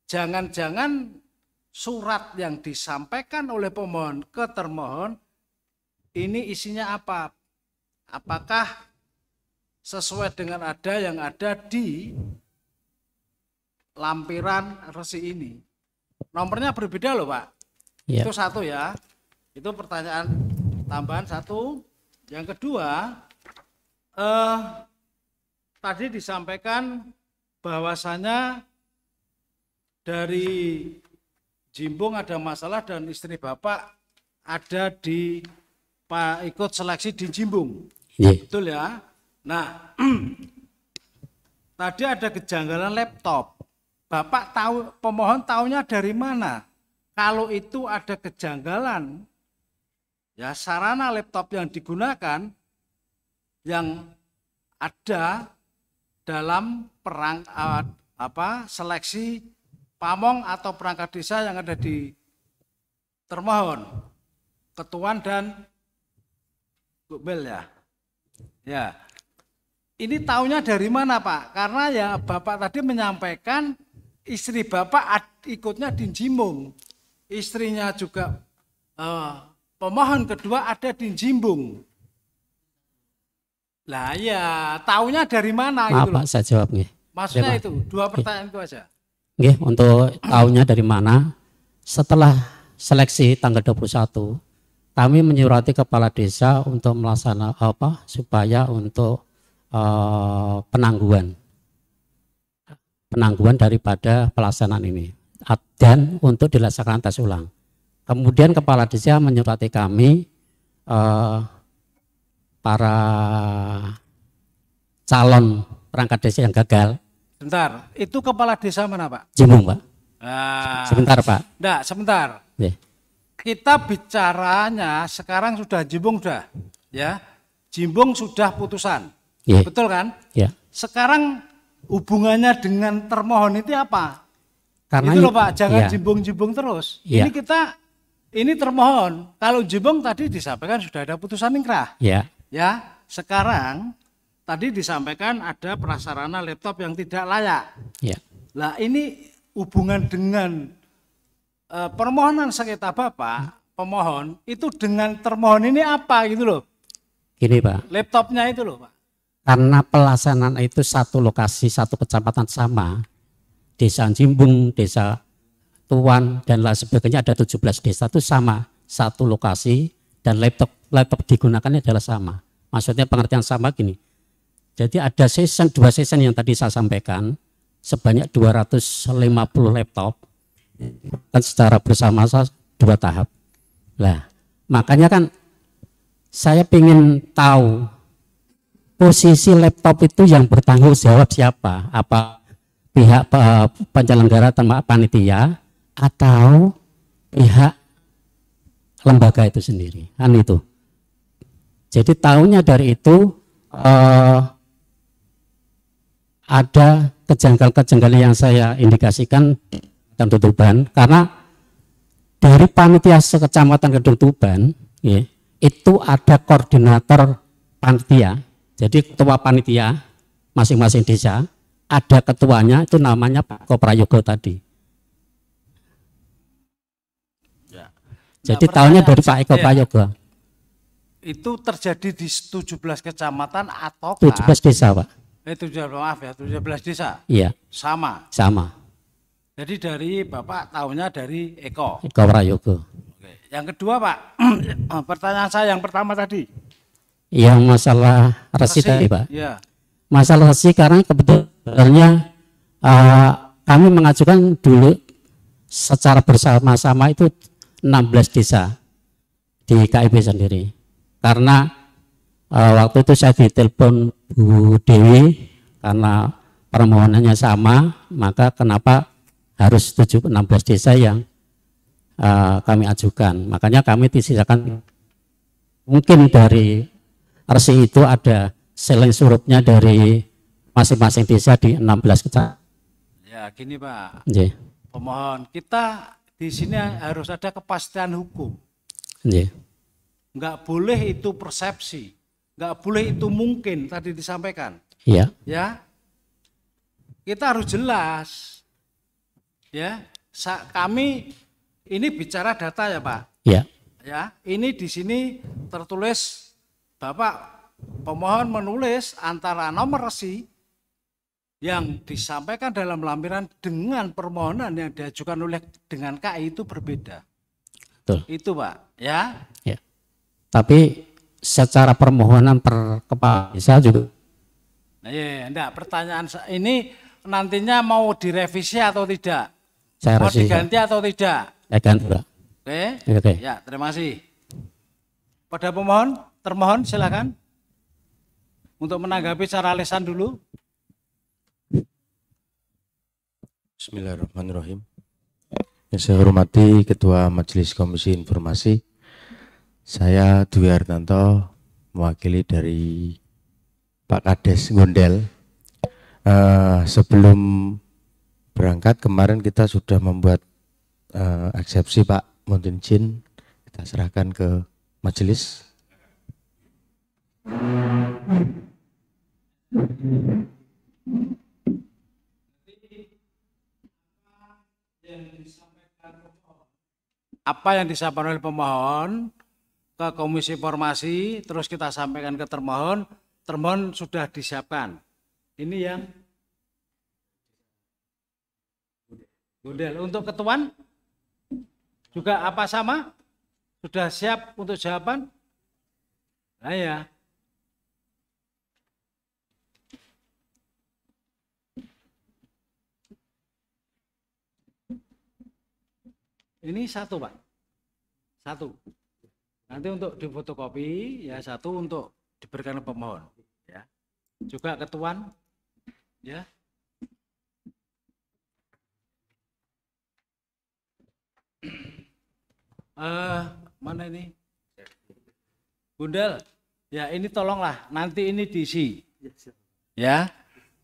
Jangan-jangan surat yang disampaikan oleh pemohon ke termohon ini isinya apa? Apakah sesuai dengan yang ada di lampiran resi ini? Nomornya berbeda loh Pak. Ya. Itu satu ya. Itu pertanyaan tambahan satu. Yang kedua, tadi disampaikan bahwasanya dari Jimbung ada masalah dan istri Bapak ada di ikut seleksi di Jimbung. Nggih. Betul ya? Nah, tadi ada kejanggalan laptop. Bapak tahu, pemohon tahunya dari mana? Kalau itu ada kejanggalan, ya sarana laptop yang digunakan yang ada dalam seleksi pamong atau perangkat desa yang ada di termohon, ketuan dan Bukbel ya. Ya. Ini tahunya dari mana, Pak? Karena ya Bapak tadi menyampaikan istri Bapak ikutnya di Jimbung. Istrinya juga pemohon kedua ada di Jimbung. Lah ya, tahunya dari mana? Maaf gitu Pak, saya jawab nih. Maksudnya itu, dua pertanyaan itu aja. Nggih, untuk tahunya dari mana? Setelah seleksi tanggal 21, kami menyurati kepala desa untuk melaksanakan supaya untuk penangguhan daripada pelaksanaan ini dan untuk dilaksanakan tes ulang. Kemudian kepala desa menyurati kami para calon perangkat desa yang gagal. Sebentar, itu kepala desa mana, Pak? Jimbung, Pak. Sebentar, Pak. Enggak, sebentar. Yeah. Kita bicaranya sekarang sudah Jimbung sudah, ya. Jimbung sudah putusan. Yeah. Betul kan? Yeah. Sekarang hubungannya dengan termohon itu apa? Karena itu loh Pak, jangan yeah. Jimbung-jimbung terus. Yeah. Ini termohon. Kalau Jimbung tadi disampaikan sudah ada putusan ingkrah. Yeah. Ya, sekarang tadi disampaikan ada prasarana laptop yang tidak layak. Yeah. Lah ini hubungan dengan permohonan sengketa Bapak, pemohon itu dengan termohon ini apa gitu loh? Gini Pak. Laptopnya itu loh Pak. Karena pelaksanaan itu satu lokasi, satu kecamatan sama, desa Jimbung, desa Tuan, dan lain sebagainya ada 17 desa itu sama, satu lokasi, dan laptop digunakannya adalah sama. Maksudnya pengertian sama gini. Jadi ada dua season yang tadi saya sampaikan, sebanyak 250 laptop, kan secara bersama-sama 2 tahap. Nah, makanya kan saya ingin tahu posisi laptop itu yang bertanggung jawab siapa? Apa pihak penyelenggara atau panitia atau pihak lembaga itu sendiri? Kan itu. Jadi tahunya dari itu ada kejanggalan-kejanggalan yang saya indikasikan dan Tuban, karena dari panitia sekecamatan Kedung Tuban ya, itu ada koordinator panitia. Jadi ketua panitia masing-masing desa ada ketuanya, itu namanya Pak Eko Prayogo tadi. Ya. Jadi tahunya dari Pak Eko Prayogo. Itu terjadi di 17 kecamatan atau 17 desa Pak. 17 desa. Iya. Sama. Jadi dari Bapak tahunya dari Eko Prayogo. Oke. Yang kedua Pak, pertanyaan saya yang pertama tadi. Yang masalah resi tadi Pak. Ya. Masalah resi karena kebetulannya kami mengajukan dulu secara bersama-sama itu 16 desa di KIP sendiri. Karena waktu itu saya ditelepon Bu Dewi karena permohonannya sama, maka kenapa harus 16 desa yang kami ajukan. Makanya kami disisakan mungkin dari resi itu ada seling surupnya dari masing-masing desa di 16 kecamatan. Ya gini Pak, Yeah. pemohon kita di sini harus ada kepastian hukum. Yeah. Enggak boleh itu persepsi, enggak boleh itu mungkin tadi disampaikan. Yeah. Ya, kita harus jelas. Ya, kami ini bicara data ya Pak. Yeah. Ya, ini di sini tertulis Bapak pemohon menulis antara nomor resi yang disampaikan dalam lampiran dengan permohonan yang diajukan oleh dengan KI itu berbeda. Betul. Itu Pak, ya. Ya. Tapi secara permohonan per kepala desa juga. Nah, ya, enggak, pertanyaan ini nantinya mau direvisi atau tidak? Saya Mau revisi. diganti atau tidak? Ganti Pak. Oke. Oke. Ya, terima kasih. pada pemohon, termohon silakan untuk menanggapi secara lisan dulu. Bismillahirrahmanirrahim. Yang saya hormati Ketua Majelis Komisi Informasi, saya Dwi Hartanto, mewakili dari Pak Kades Gondel. Sebelum berangkat kemarin kita sudah membuat eksepsi Pak, mohon izin kita serahkan ke majelis. Apa yang disampaikan oleh pemohon ke Komisi Informasi, terus kita sampaikan ke termohon, termohon sudah disiapkan. Ini yang Gondel. Untuk ketuan juga apa sama? Sudah siap untuk jawaban? Nah ya. Ini satu Pak, satu. Nanti untuk difotokopi ya, satu untuk diberikan ke pemohon. Ya. Juga ketuan, ya. Mana ini? Gondel, ya ini tolonglah nanti ini diisi. Ya.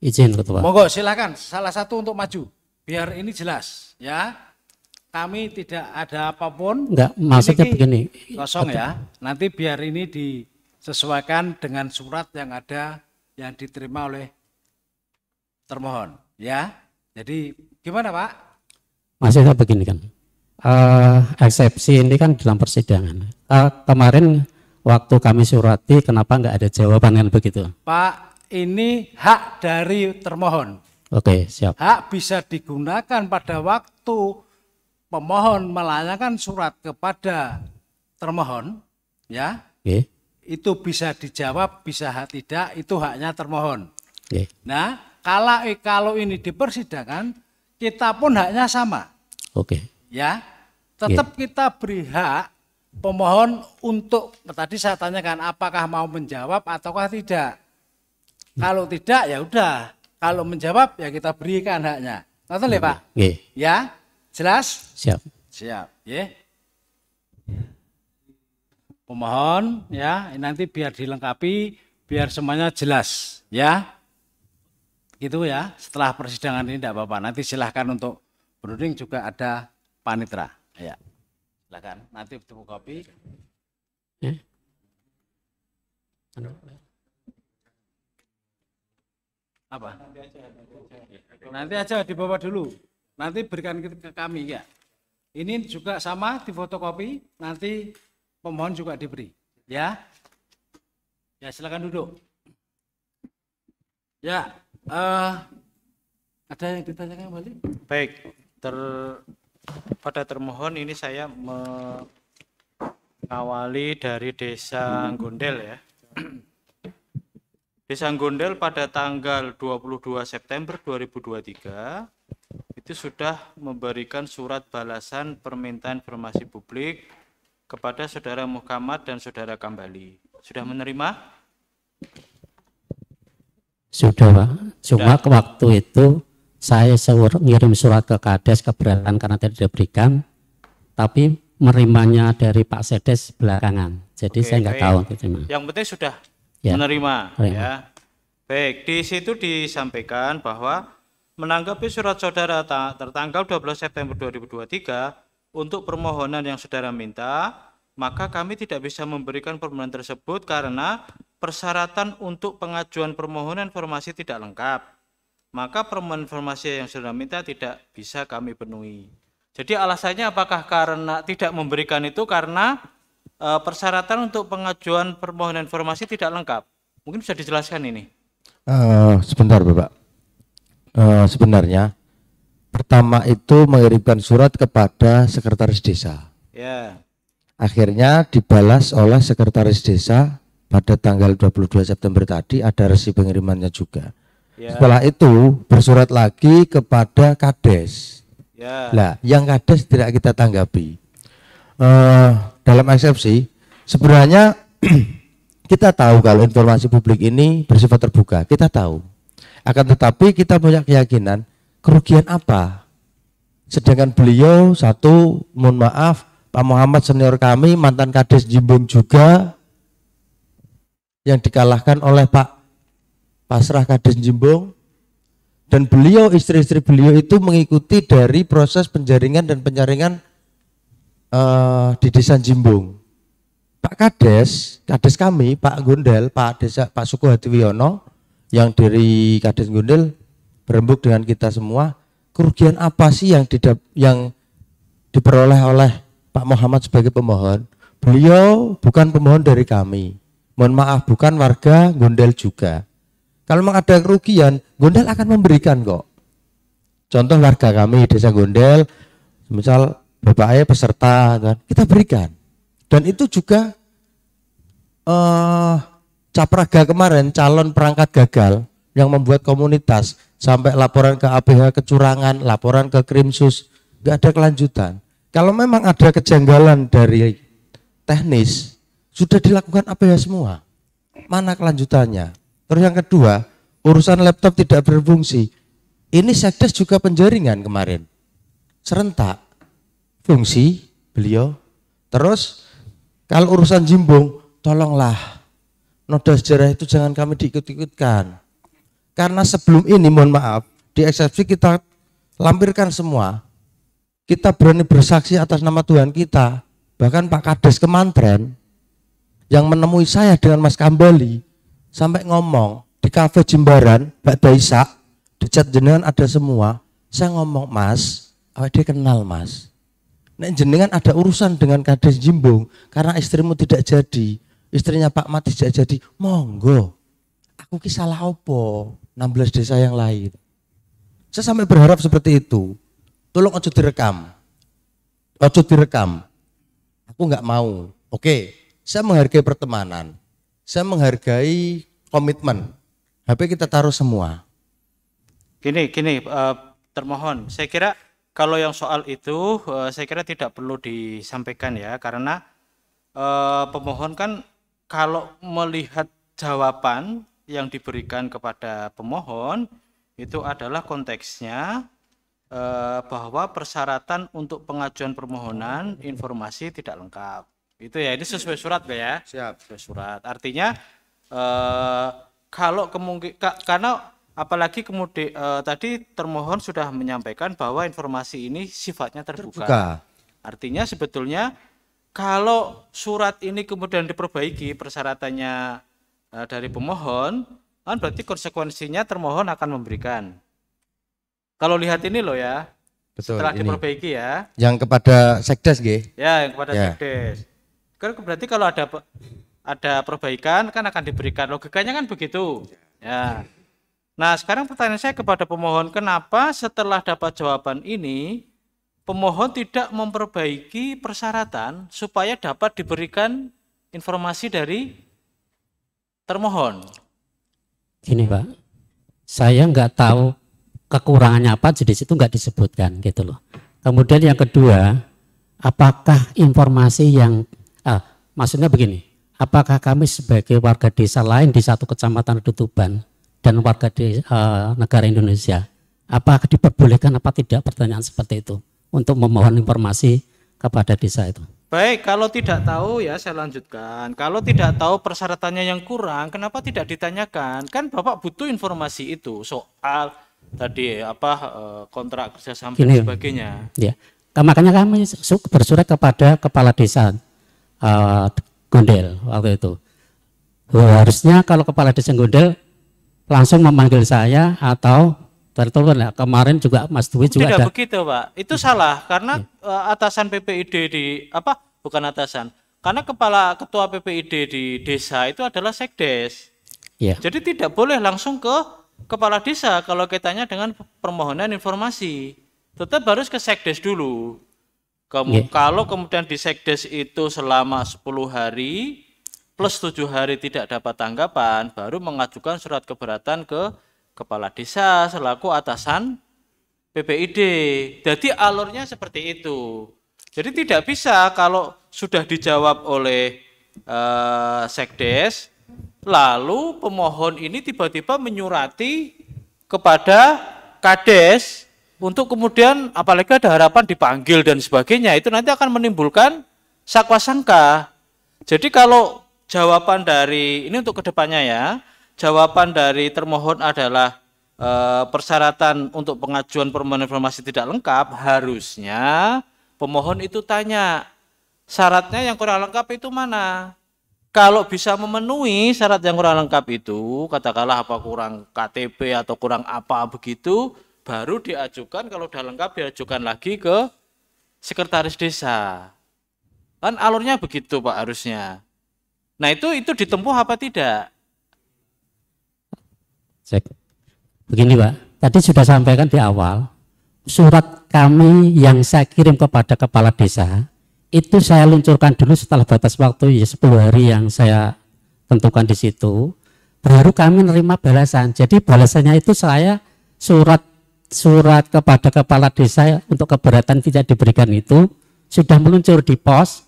Izin Ketua. Monggo silakan salah satu untuk maju biar ini jelas ya. Kami tidak ada apapun. Enggak, maksudnya begini. Kosong ya. Nanti biar ini disesuaikan dengan surat yang ada yang diterima oleh termohon ya. Jadi gimana Pak? Maksudnya begini kan. Eksepsi ini kan dalam persidangan. Kemarin waktu kami surati kenapa enggak ada jawaban kan begitu? Pak, ini hak dari termohon. Oke, siap. Hak bisa digunakan pada waktu pemohon melayangkan surat kepada termohon, ya, itu bisa dijawab, bisa tidak, itu haknya termohon. Nah, kalau ini di persidangan, kita pun haknya sama. Ya, tetap kita beri hak pemohon untuk, tadi saya tanyakan apakah mau menjawab ataukah tidak. Kalau tidak ya udah, kalau menjawab ya kita berikan haknya. Ngerti ya Pak? Ya. Jelas? Siap. Siap, ya. Pemohon, ya, nanti biar dilengkapi, biar semuanya jelas, ya. Gitu ya. Setelah persidangan ini tidak apa-apa. Nanti silahkan untuk berunding juga ada panitera, ya. Silahkan. Nanti buka kopi. Apa? Nanti aja dibawa dulu. Nanti berikan ke kami ya. Ini juga sama di fotokopi, nanti pemohon juga diberi. Ya, ya silakan duduk. Ya, ada yang ditanyakan kembali? Baik, pada termohon ini saya mengawali dari Desa Gondel ya. Desa Gondel pada tanggal 22 September 2023 itu sudah memberikan surat balasan permintaan informasi publik kepada Saudara Muhammad dan Saudara Kambali. Sudah menerima? Sudah Pak. Cuma ke waktu itu saya ngirim surat ke Kades keberatan karena tidak diberikan, tapi menerimanya dari Pak Sedes belakangan. Jadi saya nggak tahu. Yang penting sudah menerima. Ya. Baik, di situ disampaikan bahwa menanggapi surat saudara tertanggal 12 September 2023 untuk permohonan yang saudara minta, maka kami tidak bisa memberikan permohonan tersebut karena persyaratan untuk pengajuan permohonan informasi tidak lengkap. Maka permohonan informasi yang saudara minta tidak bisa kami penuhi. Jadi alasannya apakah karena tidak memberikan itu karena persyaratan untuk pengajuan permohonan informasi tidak lengkap? Mungkin bisa dijelaskan ini. Sebentar Bapak. Sebenarnya pertama itu mengirimkan surat kepada sekretaris desa. Ya. Akhirnya dibalas oleh sekretaris desa pada tanggal 22 September tadi, ada resi pengirimannya juga. Ya. Setelah itu bersurat lagi kepada Kades. Ya. Nah, yang Kades tidak kita tanggapi. Dalam eksepsi Sebenarnya kita tahu kalau informasi publik ini bersifat terbuka, kita tahu. Akan tetapi kita punya keyakinan kerugian apa? Sedangkan beliau satu, mohon maaf, Pak Muhammad senior kami, mantan Kades Jimbung juga, yang dikalahkan oleh Pak Pasrah Kades Jimbung. Dan beliau, istri-istri beliau itu mengikuti dari proses penjaringan dan penyaringan di desa Jimbung. Pak Kades kami, Pak Gundel, Pak Suku Hadiwiono, yang dari Kades Gundel berembuk dengan kita semua. Kerugian apa sih yang diperoleh oleh Pak Muhammad sebagai pemohon? Beliau bukan pemohon dari kami. Mohon maaf, bukan warga Gundel juga. Kalau memang ada kerugian, Gundel akan memberikan kok. Contoh warga kami desa Gundel, misal bapaknya peserta, kan, kita berikan. Dan itu juga Capraga kemarin calon perangkat gagal yang membuat komunitas sampai laporan ke APH kecurangan, laporan ke Krimsus, nggak ada kelanjutan. Kalau memang ada kejanggalan dari teknis, sudah dilakukan APH semua. Mana kelanjutannya? Terus yang kedua, urusan laptop tidak berfungsi. Ini Sekdes juga penjaringan kemarin. Serentak. Fungsi beliau. Terus kalau urusan Jimbung, tolonglah noda sejarah itu jangan kami diikut-ikutkan. Karena sebelum ini, mohon maaf, di eksepsi kita lampirkan semua. Kita berani bersaksi atas nama Tuhan kita. Bahkan Pak Kades Kemantren yang menemui saya dengan Mas Kambali sampai ngomong di kafe Jimbaran, Mbak Daisa, di chat jenengan ada semua. Saya ngomong, Mas, awak dia kenal Mas. Nek jenengan ada urusan dengan Kades Jimbung karena istrimu tidak jadi, istrinya Pak Mat tidak jadi, monggo. Aku ki salah opo 16 desa yang lain. Saya sampai berharap seperti itu. Tolong ojo direkam. Ojo direkam. Aku nggak mau. Oke, saya menghargai pertemanan. Saya menghargai komitmen. HP kita taruh semua. Gini, termohon. Saya kira kalau yang soal itu, saya kira tidak perlu disampaikan ya, karena pemohon kan kalau melihat jawaban yang diberikan kepada pemohon itu adalah konteksnya bahwa persyaratan untuk pengajuan permohonan informasi tidak lengkap. Itu ya, ini sesuai surat ya. Siap. Sesuai surat. Artinya kalau karena apalagi kemudian tadi termohon sudah menyampaikan bahwa informasi ini sifatnya terbuka. Artinya sebetulnya kalau surat ini kemudian diperbaiki persyaratannya dari pemohon, kan berarti konsekuensinya termohon akan memberikan. Kalau lihat ini loh ya, betul, setelah ini diperbaiki ya. Yang kepada Sekdes nggih. Ya, yang kepada Ya. Sekdes. Kan berarti kalau ada perbaikan kan akan diberikan, logikanya kan begitu. Ya. Nah, sekarang pertanyaan saya kepada pemohon, kenapa setelah dapat jawaban ini pemohon tidak memperbaiki persyaratan supaya dapat diberikan informasi dari termohon? Gini Pak, saya nggak tahu kekurangannya apa, jadi situ nggak disebutkan gitu loh. Kemudian yang kedua, apakah informasi yang maksudnya begini, apakah kami sebagai warga desa lain di satu kecamatan Tutuban dan warga negara Indonesia, apakah diperbolehkan apa tidak, pertanyaan seperti itu untuk memohon informasi kepada desa itu? Baik, kalau tidak tahu ya saya lanjutkan. Kalau tidak tahu persyaratannya yang kurang, kenapa tidak ditanyakan? Kan Bapak butuh informasi itu soal tadi kontrak kerjasama dan sebagainya. Ya, makanya kami bersurat kepada kepala desa Gundel waktu itu. Harusnya kalau kepala desa Gundel langsung memanggil saya atau tertulis. Kemarin juga Mas Dwi juga tidak ada. Begitu Pak, itu salah karena atasan PPID bukan atasan, karena ketua PPID di desa itu adalah Sekdes. Ya. Jadi tidak boleh langsung ke kepala desa kalau kaitannya dengan permohonan informasi, tetap harus ke Sekdes dulu. Kalau kemudian di Sekdes itu selama 10 hari plus 7 hari tidak dapat tanggapan, baru mengajukan surat keberatan ke kepala desa selaku atasan PPID. Jadi alurnya seperti itu. Jadi tidak bisa kalau sudah dijawab oleh Sekdes, lalu pemohon ini tiba-tiba menyurati kepada Kades untuk kemudian apalagi ada harapan dipanggil dan sebagainya, itu nanti akan menimbulkan sakwa sangka. Jadi kalau jawaban dari, ini untuk kedepannya ya, jawaban dari termohon adalah persyaratan untuk pengajuan permohonan informasi tidak lengkap, harusnya pemohon itu tanya, syaratnya yang kurang lengkap itu mana? Kalau bisa memenuhi syarat yang kurang lengkap itu, katakanlah apa kurang KTP atau kurang apa begitu, baru diajukan, kalau sudah lengkap diajukan lagi ke sekretaris desa. Kan alurnya begitu Pak harusnya. Nah itu ditempuh apa tidak? Cek. Begini Pak, tadi sudah sampaikan di awal, surat kami yang saya kirim kepada kepala desa, itu saya luncurkan dulu setelah batas waktu ya 10 hari yang saya tentukan di situ, baru kami menerima balasan. Jadi balasannya itu saya surat kepada kepala desa untuk keberatan tidak diberikan itu, sudah meluncur di pos,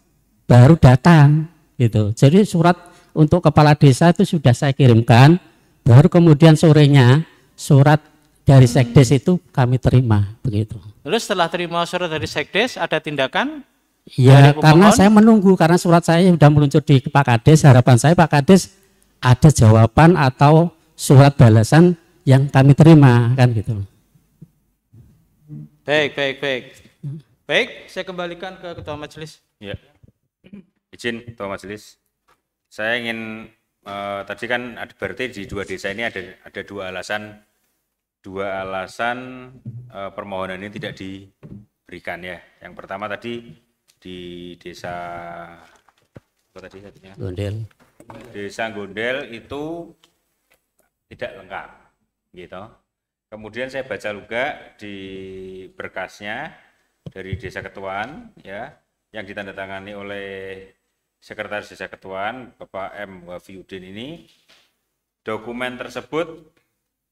baru datang. Gitu. Jadi surat untuk kepala desa itu sudah saya kirimkan, baru kemudian sorenya surat dari Sekdes itu kami terima begitu. Terus setelah terima surat dari Sekdes ada tindakan? Ya karena saya menunggu, karena surat saya sudah meluncur di Pak Kades, harapan saya Pak Kades ada jawaban atau surat balasan yang kami terima kan gitu. Baik, saya kembalikan ke Ketua Majelis. Ya. Izin Ketua Majelis. Saya ingin tadi kan berarti di dua desa ini ada dua alasan permohonan ini tidak diberikan ya. Yang pertama tadi di desa apa tadi artinya? Gondel. Desa Gondel itu tidak lengkap, gitu. Kemudian saya baca juga di berkasnya dari Desa Ketuan ya, yang ditandatangani oleh Sekretaris Desa Ketuan Bapak M. Wafiuddin ini, dokumen tersebut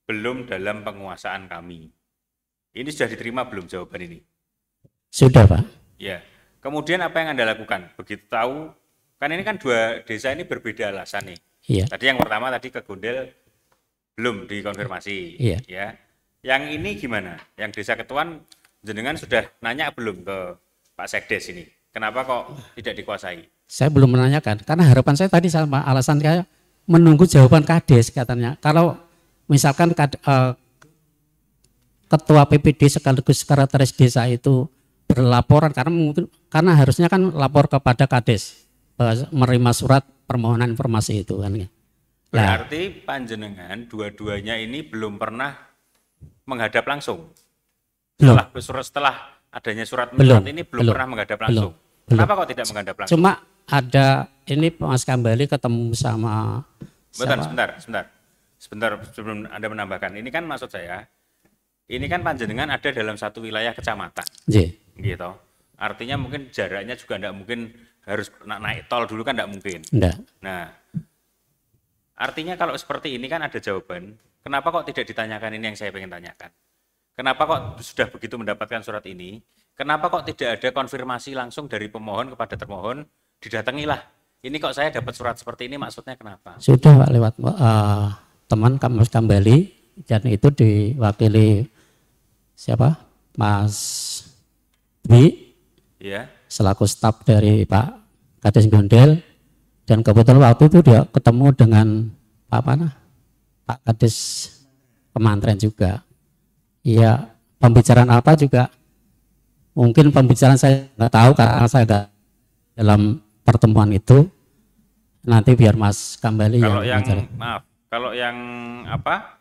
belum dalam penguasaan kami. Ini sudah diterima belum jawaban ini? Sudah Pak. Ya. Kemudian apa yang Anda lakukan? Begitu tahu, kan ini kan dua desa ini berbeda alasan nih. Iya. Tadi yang pertama tadi ke Gondel belum dikonfirmasi. Iya. Ya. Yang ini gimana? Yang Desa Ketuan jenengan sudah nanya belum ke Pak Sekdes ini? Kenapa kok tidak dikuasai? Saya belum menanyakan, karena harapan saya tadi sama alasan saya menunggu jawaban Kades katanya. Kalau misalkan ketua PPD sekaligus sekretaris desa itu berlaporan, karena harusnya kan lapor kepada Kades menerima surat permohonan informasi itu kan. Berarti panjenengan dua-duanya ini belum pernah menghadap langsung. Setelah adanya surat ini belum pernah menghadap langsung. Kenapa kok tidak menghadap langsung? Cuma ada ini Mas Kambali ketemu sama Sebentar sebelum Anda menambahkan. Ini kan maksud saya, ini kan panjenengan ada dalam satu wilayah kecamatan. Gitu. Artinya mungkin jaraknya juga enggak mungkin harus naik tol dulu kan enggak mungkin. Enggak. Nah, artinya kalau seperti ini kan ada jawaban. Kenapa kok tidak ditanyakan ini yang saya ingin tanyakan? Kenapa kok sudah begitu mendapatkan surat ini? Kenapa kok tidak ada konfirmasi langsung dari pemohon kepada termohon? Didatangilah. Ini kok saya dapat surat seperti ini, maksudnya kenapa? Sudah Pak, lewat teman Mas Kambali, dan itu diwakili siapa? Mas Dwi, ya, selaku staf dari Pak Kades Gondel, dan kebetulan waktu itu dia ketemu dengan Pak Kades Kemantren juga. Iya, pembicaraan apa juga mungkin pembicaraan saya nggak tahu karena saya nggak dalam pertemuan itu. Nanti biar Mas Kambali kalau yang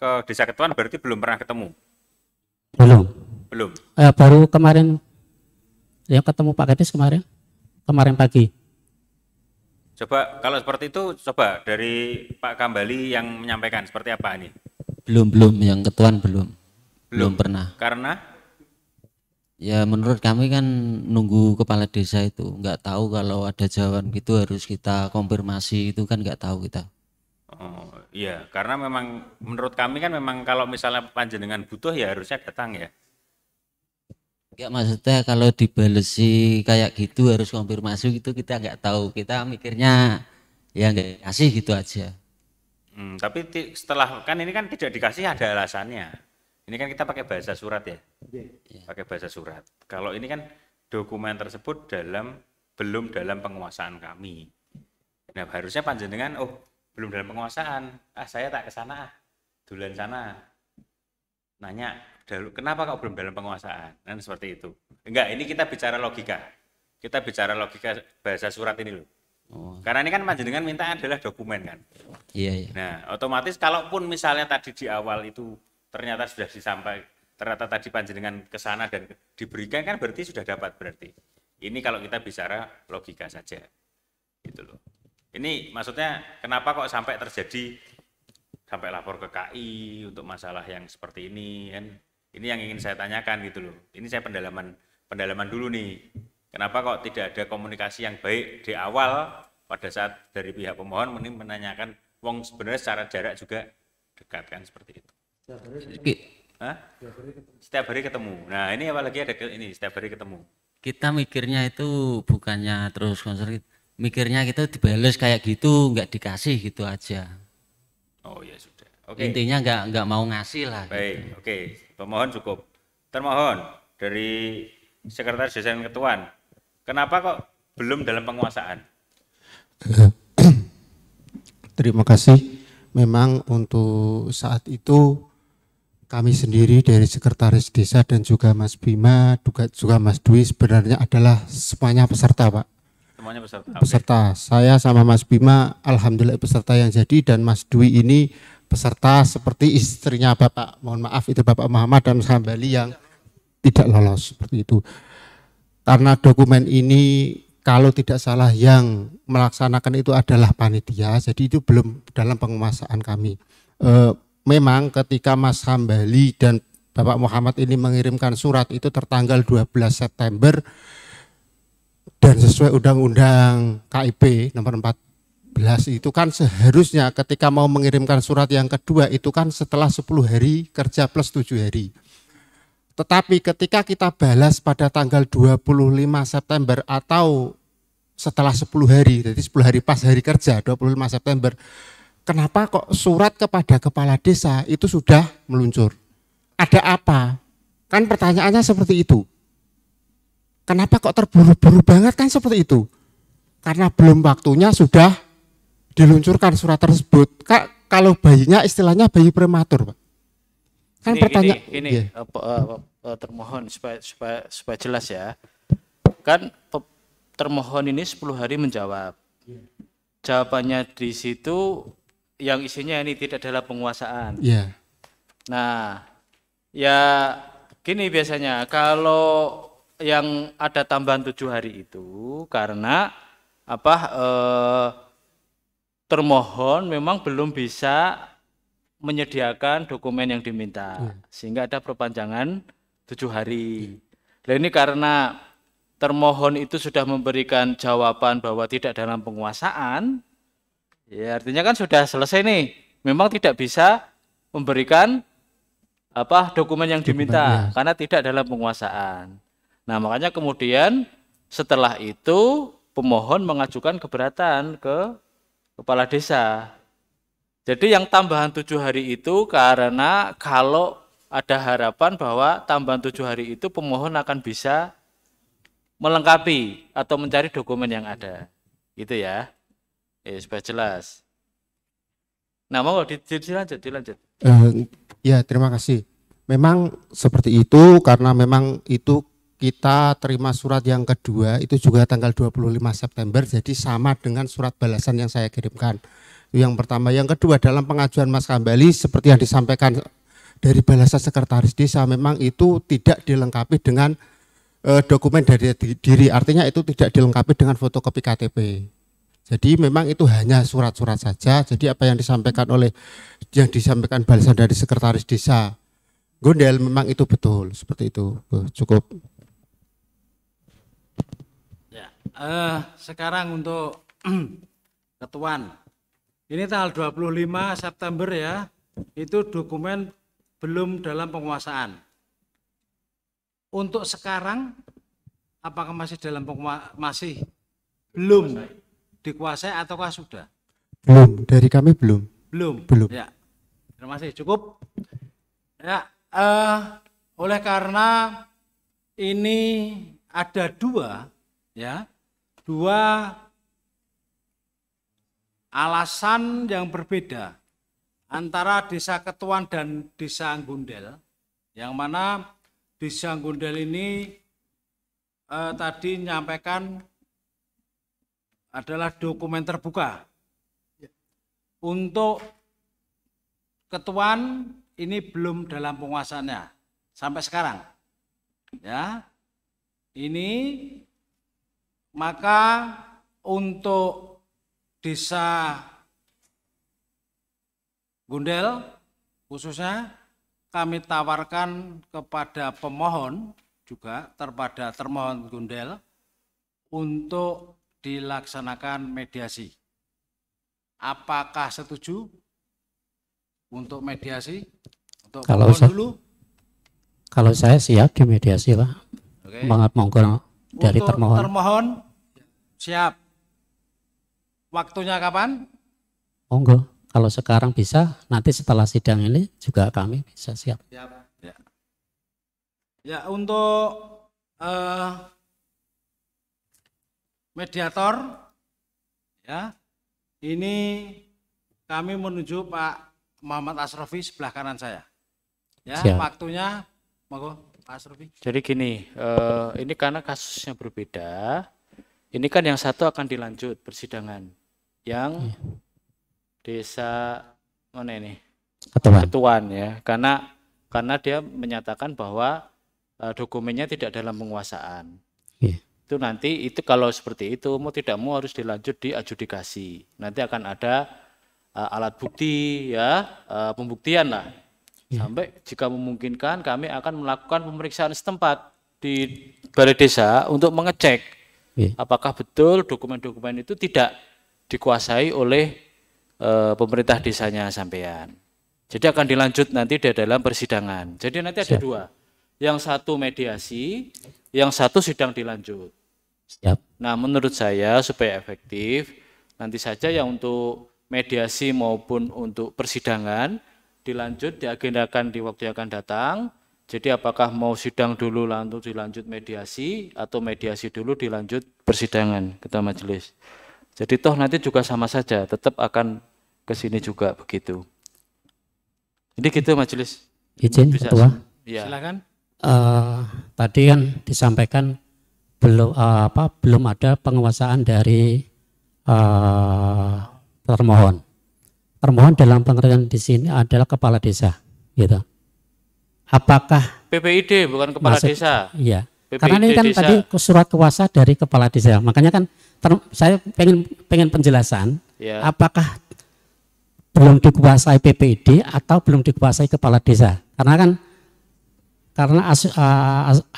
ke Desa Ketuan berarti belum pernah ketemu? Belum. Baru kemarin yang ketemu Pak Kades kemarin pagi. Coba kalau seperti itu, coba dari Pak Kambali yang menyampaikan seperti apa ini? Belum yang Ketuan belum pernah. Karena? Ya menurut kami kan nunggu kepala desa itu, nggak tahu kalau ada jawaban gitu harus kita konfirmasi, itu kan nggak tahu kita. Oh iya, karena memang menurut kami kan memang kalau misalnya panjenengan butuh ya harusnya datang ya. Ya maksudnya kalau dibalesi kayak gitu harus konfirmasi gitu, kita nggak tahu, kita mikirnya ya nggak kasih gitu aja. Tapi setelah kan ini kan tidak dikasih ada alasannya. Ini kan kita pakai bahasa surat ya, pakai bahasa surat. Kalau ini kan dokumen tersebut belum dalam penguasaan kami. Nah harusnya panjenengan, oh belum dalam penguasaan, saya tak ke sana, duluan sana. Nanya, kenapa kok belum dalam penguasaan? Kan seperti itu. Enggak, ini kita bicara logika. Kita bicara logika bahasa surat ini loh. Karena ini kan panjenengan minta adalah dokumen kan. Iya. Nah, otomatis kalaupun misalnya tadi di awal itu ternyata sudah ternyata tadi panjenengan ke sana dan diberikan kan berarti sudah dapat berarti. Ini kalau kita bicara logika saja. Gitu loh. Ini maksudnya kenapa kok sampai terjadi sampai lapor ke KI untuk masalah yang seperti ini kan. Ini yang ingin saya tanyakan gitu loh. Ini saya pendalaman dulu nih. Kenapa kok tidak ada komunikasi yang baik di awal pada saat dari pihak pemohon menanyakan wong sebenarnya secara jarak juga dekat kan seperti itu. Setiap hari ketemu. Nah ini apalagi ada ini setiap hari ketemu. Kita mikirnya itu bukannya terus konser, mikirnya kita dibales kayak gitu nggak dikasih gitu aja. Oh ya sudah. Oke. Intinya nggak mau ngasih lah. Baik, oke. Pemohon cukup. Termohon dari Sekretaris Desa dan Ketuan. Kenapa kok belum dalam penguasaan? Terima kasih. Memang untuk saat itu kami sendiri dari Sekretaris Desa dan juga Mas Bima, juga Mas Dwi sebenarnya adalah semuanya peserta, Pak. Semuanya peserta. Peserta. Saya sama Mas Bima alhamdulillah peserta yang jadi, dan Mas Dwi ini peserta seperti istrinya Bapak, mohon maaf itu Bapak Muhammad dan Mas Hambali yang tidak lolos seperti itu. Karena dokumen ini kalau tidak salah yang melaksanakan itu adalah panitia, jadi itu belum dalam penguasaan kami. Memang ketika Mas Hambali dan Bapak Muhammad ini mengirimkan surat itu tertanggal 12 September dan sesuai Undang-Undang KIP nomor 14 itu kan seharusnya ketika mau mengirimkan surat yang kedua itu kan setelah 10 hari kerja plus 7 hari. Tetapi ketika kita balas pada tanggal 25 September atau setelah 10 hari, jadi 10 hari pas hari kerja 25 September, kenapa kok surat kepada kepala desa itu sudah meluncur? Ada apa? Kan pertanyaannya seperti itu. Kenapa kok terburu-buru banget kan seperti itu? Karena belum waktunya sudah diluncurkan surat tersebut. Kak, kalau bayinya istilahnya bayi prematur, Pak. Kan pertanyaan ini termohon supaya jelas ya. Kan termohon ini 10 hari menjawab. Jawabannya di situ yang isinya ini tidak dalam penguasaan. Iya. Nah, ya gini biasanya kalau yang ada tambahan 7 hari itu karena termohon memang belum bisa menyediakan dokumen yang diminta, sehingga ada perpanjangan 7 hari. Nah ini karena termohon itu sudah memberikan jawaban bahwa tidak dalam penguasaan, ya artinya kan sudah selesai nih. Memang tidak bisa memberikan dokumen yang diminta karena tidak dalam penguasaan. Nah makanya kemudian setelah itu pemohon mengajukan keberatan ke kepala desa. Jadi yang tambahan 7 hari itu karena kalau ada harapan bahwa tambahan 7 hari itu pemohon akan bisa melengkapi atau mencari dokumen yang ada. Gitu ya. Supaya jelas. Nah, mau dilanjut. Ya, terima kasih. Memang seperti itu karena memang itu kita terima surat yang kedua itu juga tanggal 25 September, jadi sama dengan surat balasan yang saya kirimkan. Yang pertama, yang kedua dalam pengajuan Mas Hambali seperti yang disampaikan dari balasan sekretaris desa memang itu tidak dilengkapi dengan dokumen dari diri, artinya itu tidak dilengkapi dengan fotokopi KTP. Jadi memang itu hanya surat-surat saja. Jadi apa yang disampaikan balasan dari sekretaris desa Gundel memang itu betul seperti itu. Cukup. Ya, sekarang untuk ketuan. Ini tanggal 25 September ya, itu dokumen belum dalam penguasaan. Untuk sekarang, apakah masih belum dikuasai ataukah sudah? Belum, dari kami belum. Belum. Ya. Terima kasih. Cukup. Ya, oleh karena ini ada dua alasan yang berbeda antara Desa Ketuan dan Desa Gundel, yang mana Desa Gundel ini tadi menyampaikan adalah dokumen terbuka. Untuk Ketuan ini belum dalam penguasaannya sampai sekarang. Ya. Ini maka untuk Desa Gundel khususnya kami tawarkan kepada pemohon juga kepada termohon Gundel untuk dilaksanakan mediasi. Apakah setuju untuk mediasi? Untuk Kalau dulu? Kalau saya siap dimediasi, Pak. Oke. Monggo dari Untuk termohon. termohon siap. Waktunya kapan? Monggo. Kalau sekarang bisa, nanti setelah sidang ini juga kami bisa siap. Siap. Ya, untuk mediator, ya, ini kami menuju Pak Muhammad Asrofi sebelah kanan saya. Ya, Siap. waktunya, monggo Pak Asrofi. Jadi gini, ini karena kasusnya berbeda, ini kan yang satu akan dilanjut persidangan, yang desa mana ini? Ketuan ya, karena dia menyatakan bahwa dokumennya tidak dalam penguasaan. Iya. Itu nanti itu kalau seperti itu mau tidak mau harus dilanjut di adjudikasi. Nanti akan ada alat bukti ya, pembuktian lah. Sampai jika memungkinkan kami akan melakukan pemeriksaan setempat di balai desa untuk mengecek apakah betul dokumen-dokumen itu tidak dikuasai oleh pemerintah desanya sampean. Jadi akan dilanjut nanti di dalam persidangan. Jadi nanti ada dua. Yang satu mediasi, yang satu sidang dilanjut. Siap. Nah, menurut saya supaya efektif, nanti saja yang untuk mediasi maupun untuk persidangan dilanjut, diagendakan di waktu yang akan datang. Jadi apakah mau sidang dulu lalu dilanjut mediasi atau mediasi dulu dilanjut persidangan ketua majelis. Jadi toh nanti juga sama saja, tetap akan ke sini juga begitu. Jadi gitu majelis. Izin Bisa. Ketua. Ya. Silakan. Tadi kan disampaikan belum ada penguasaan dari termohon. Termohon dalam pengertian di sini adalah kepala desa, gitu. Apakah PPID bukan kepala desa? Iya. PPID Karena ini kan desa. tadi surat kuasa dari kepala desa. Makanya kan saya pengen penjelasan. Ya. Apakah belum dikuasai PPID atau belum dikuasai kepala desa? Karena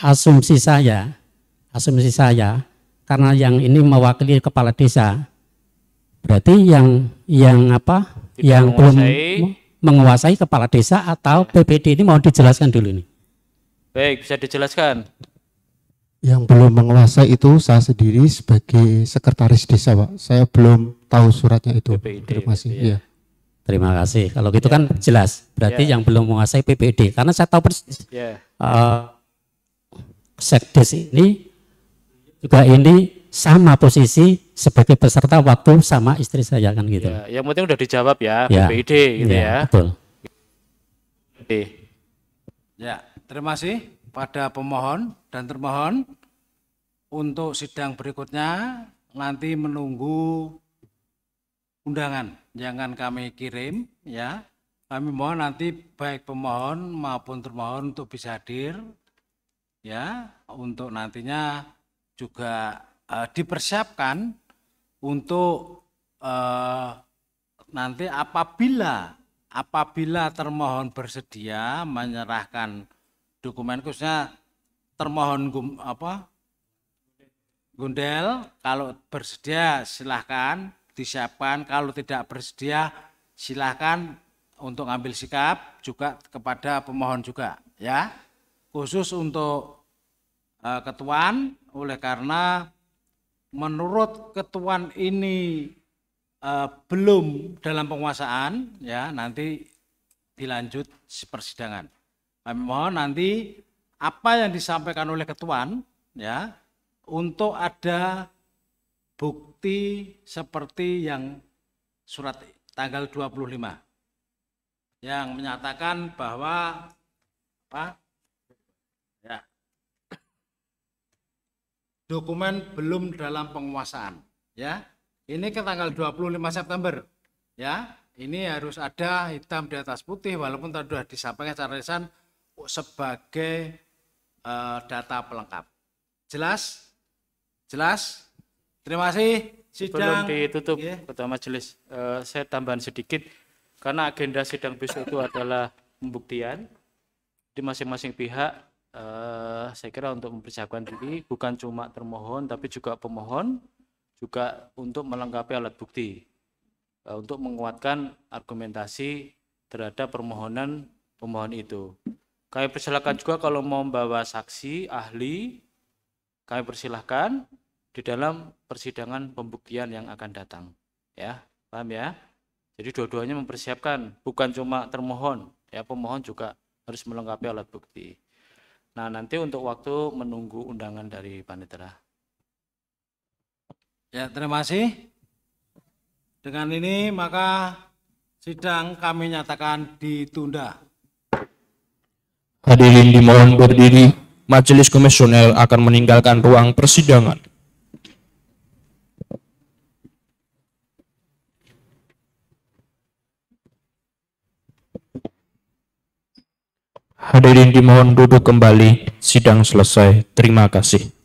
asumsi saya karena yang ini mewakili kepala desa, berarti yang belum menguasai kepala desa atau PPD ini mau dijelaskan dulu nih. Baik, bisa dijelaskan. Yang belum menguasai itu saya sendiri sebagai sekretaris desa, Pak. Saya belum tahu suratnya itu. PPID, Terima kasih. ya. Iya. Terima kasih. Kalau gitu kan jelas. Berarti yang belum menguasai PPD. Karena saya tahu persis. Sekdes ini juga ini sama posisi sebagai peserta waktu sama istri saya kan gitu. Ya, yang penting udah dijawab ya, Ya. PPID gitu ya. Betul. Oke. Ya, terima kasih pada pemohon dan termohon. Untuk sidang berikutnya nanti menunggu undangan yang akan kami kirim ya. Kami mohon nanti baik pemohon maupun termohon untuk bisa hadir ya, untuk nantinya juga dipersiapkan untuk nanti apabila termohon bersedia menyerahkan dokumen, khususnya termohon Gundel, kalau bersedia silahkan disiapkan, kalau tidak bersedia silahkan untuk ngambil sikap juga kepada pemohon juga ya, khusus untuk Ketuan. Oleh karena menurut Ketuan ini belum dalam penguasaan, ya nanti dilanjut persidangan. Kami mohon nanti apa yang disampaikan oleh ketuan, ya, untuk ada bukti seperti yang surat tanggal 25 yang menyatakan bahwa ya, dokumen belum dalam penguasaan, ya. Ini ke tanggal 25 September, ya. Ini harus ada hitam di atas putih, walaupun tadi sudah disampaikan secara lisan sebagai data pelengkap. Jelas? Jelas? Terima kasih. Sebelum Sidang ditutup, ya. Ketua Majelis, saya tambahan sedikit, karena agenda sidang besok itu adalah pembuktian di masing-masing pihak. Saya kira untuk mempersiapkan diri, bukan cuma termohon, tapi juga pemohon, juga untuk melengkapi alat bukti, untuk menguatkan argumentasi terhadap permohonan pemohon itu. Kami persilakan juga kalau mau membawa saksi, ahli, kami persilahkan di dalam persidangan pembuktian yang akan datang. Ya, paham ya? Jadi dua-duanya mempersiapkan, bukan cuma termohon, ya pemohon juga harus melengkapi alat bukti. Nah, nanti untuk waktu menunggu undangan dari Panitera. Ya, terima kasih. Dengan ini maka sidang kami nyatakan ditunda. Hadirin dimohon berdiri. Majelis komisional akan meninggalkan ruang persidangan. Hadirin dimohon duduk kembali. Sidang selesai. Terima kasih.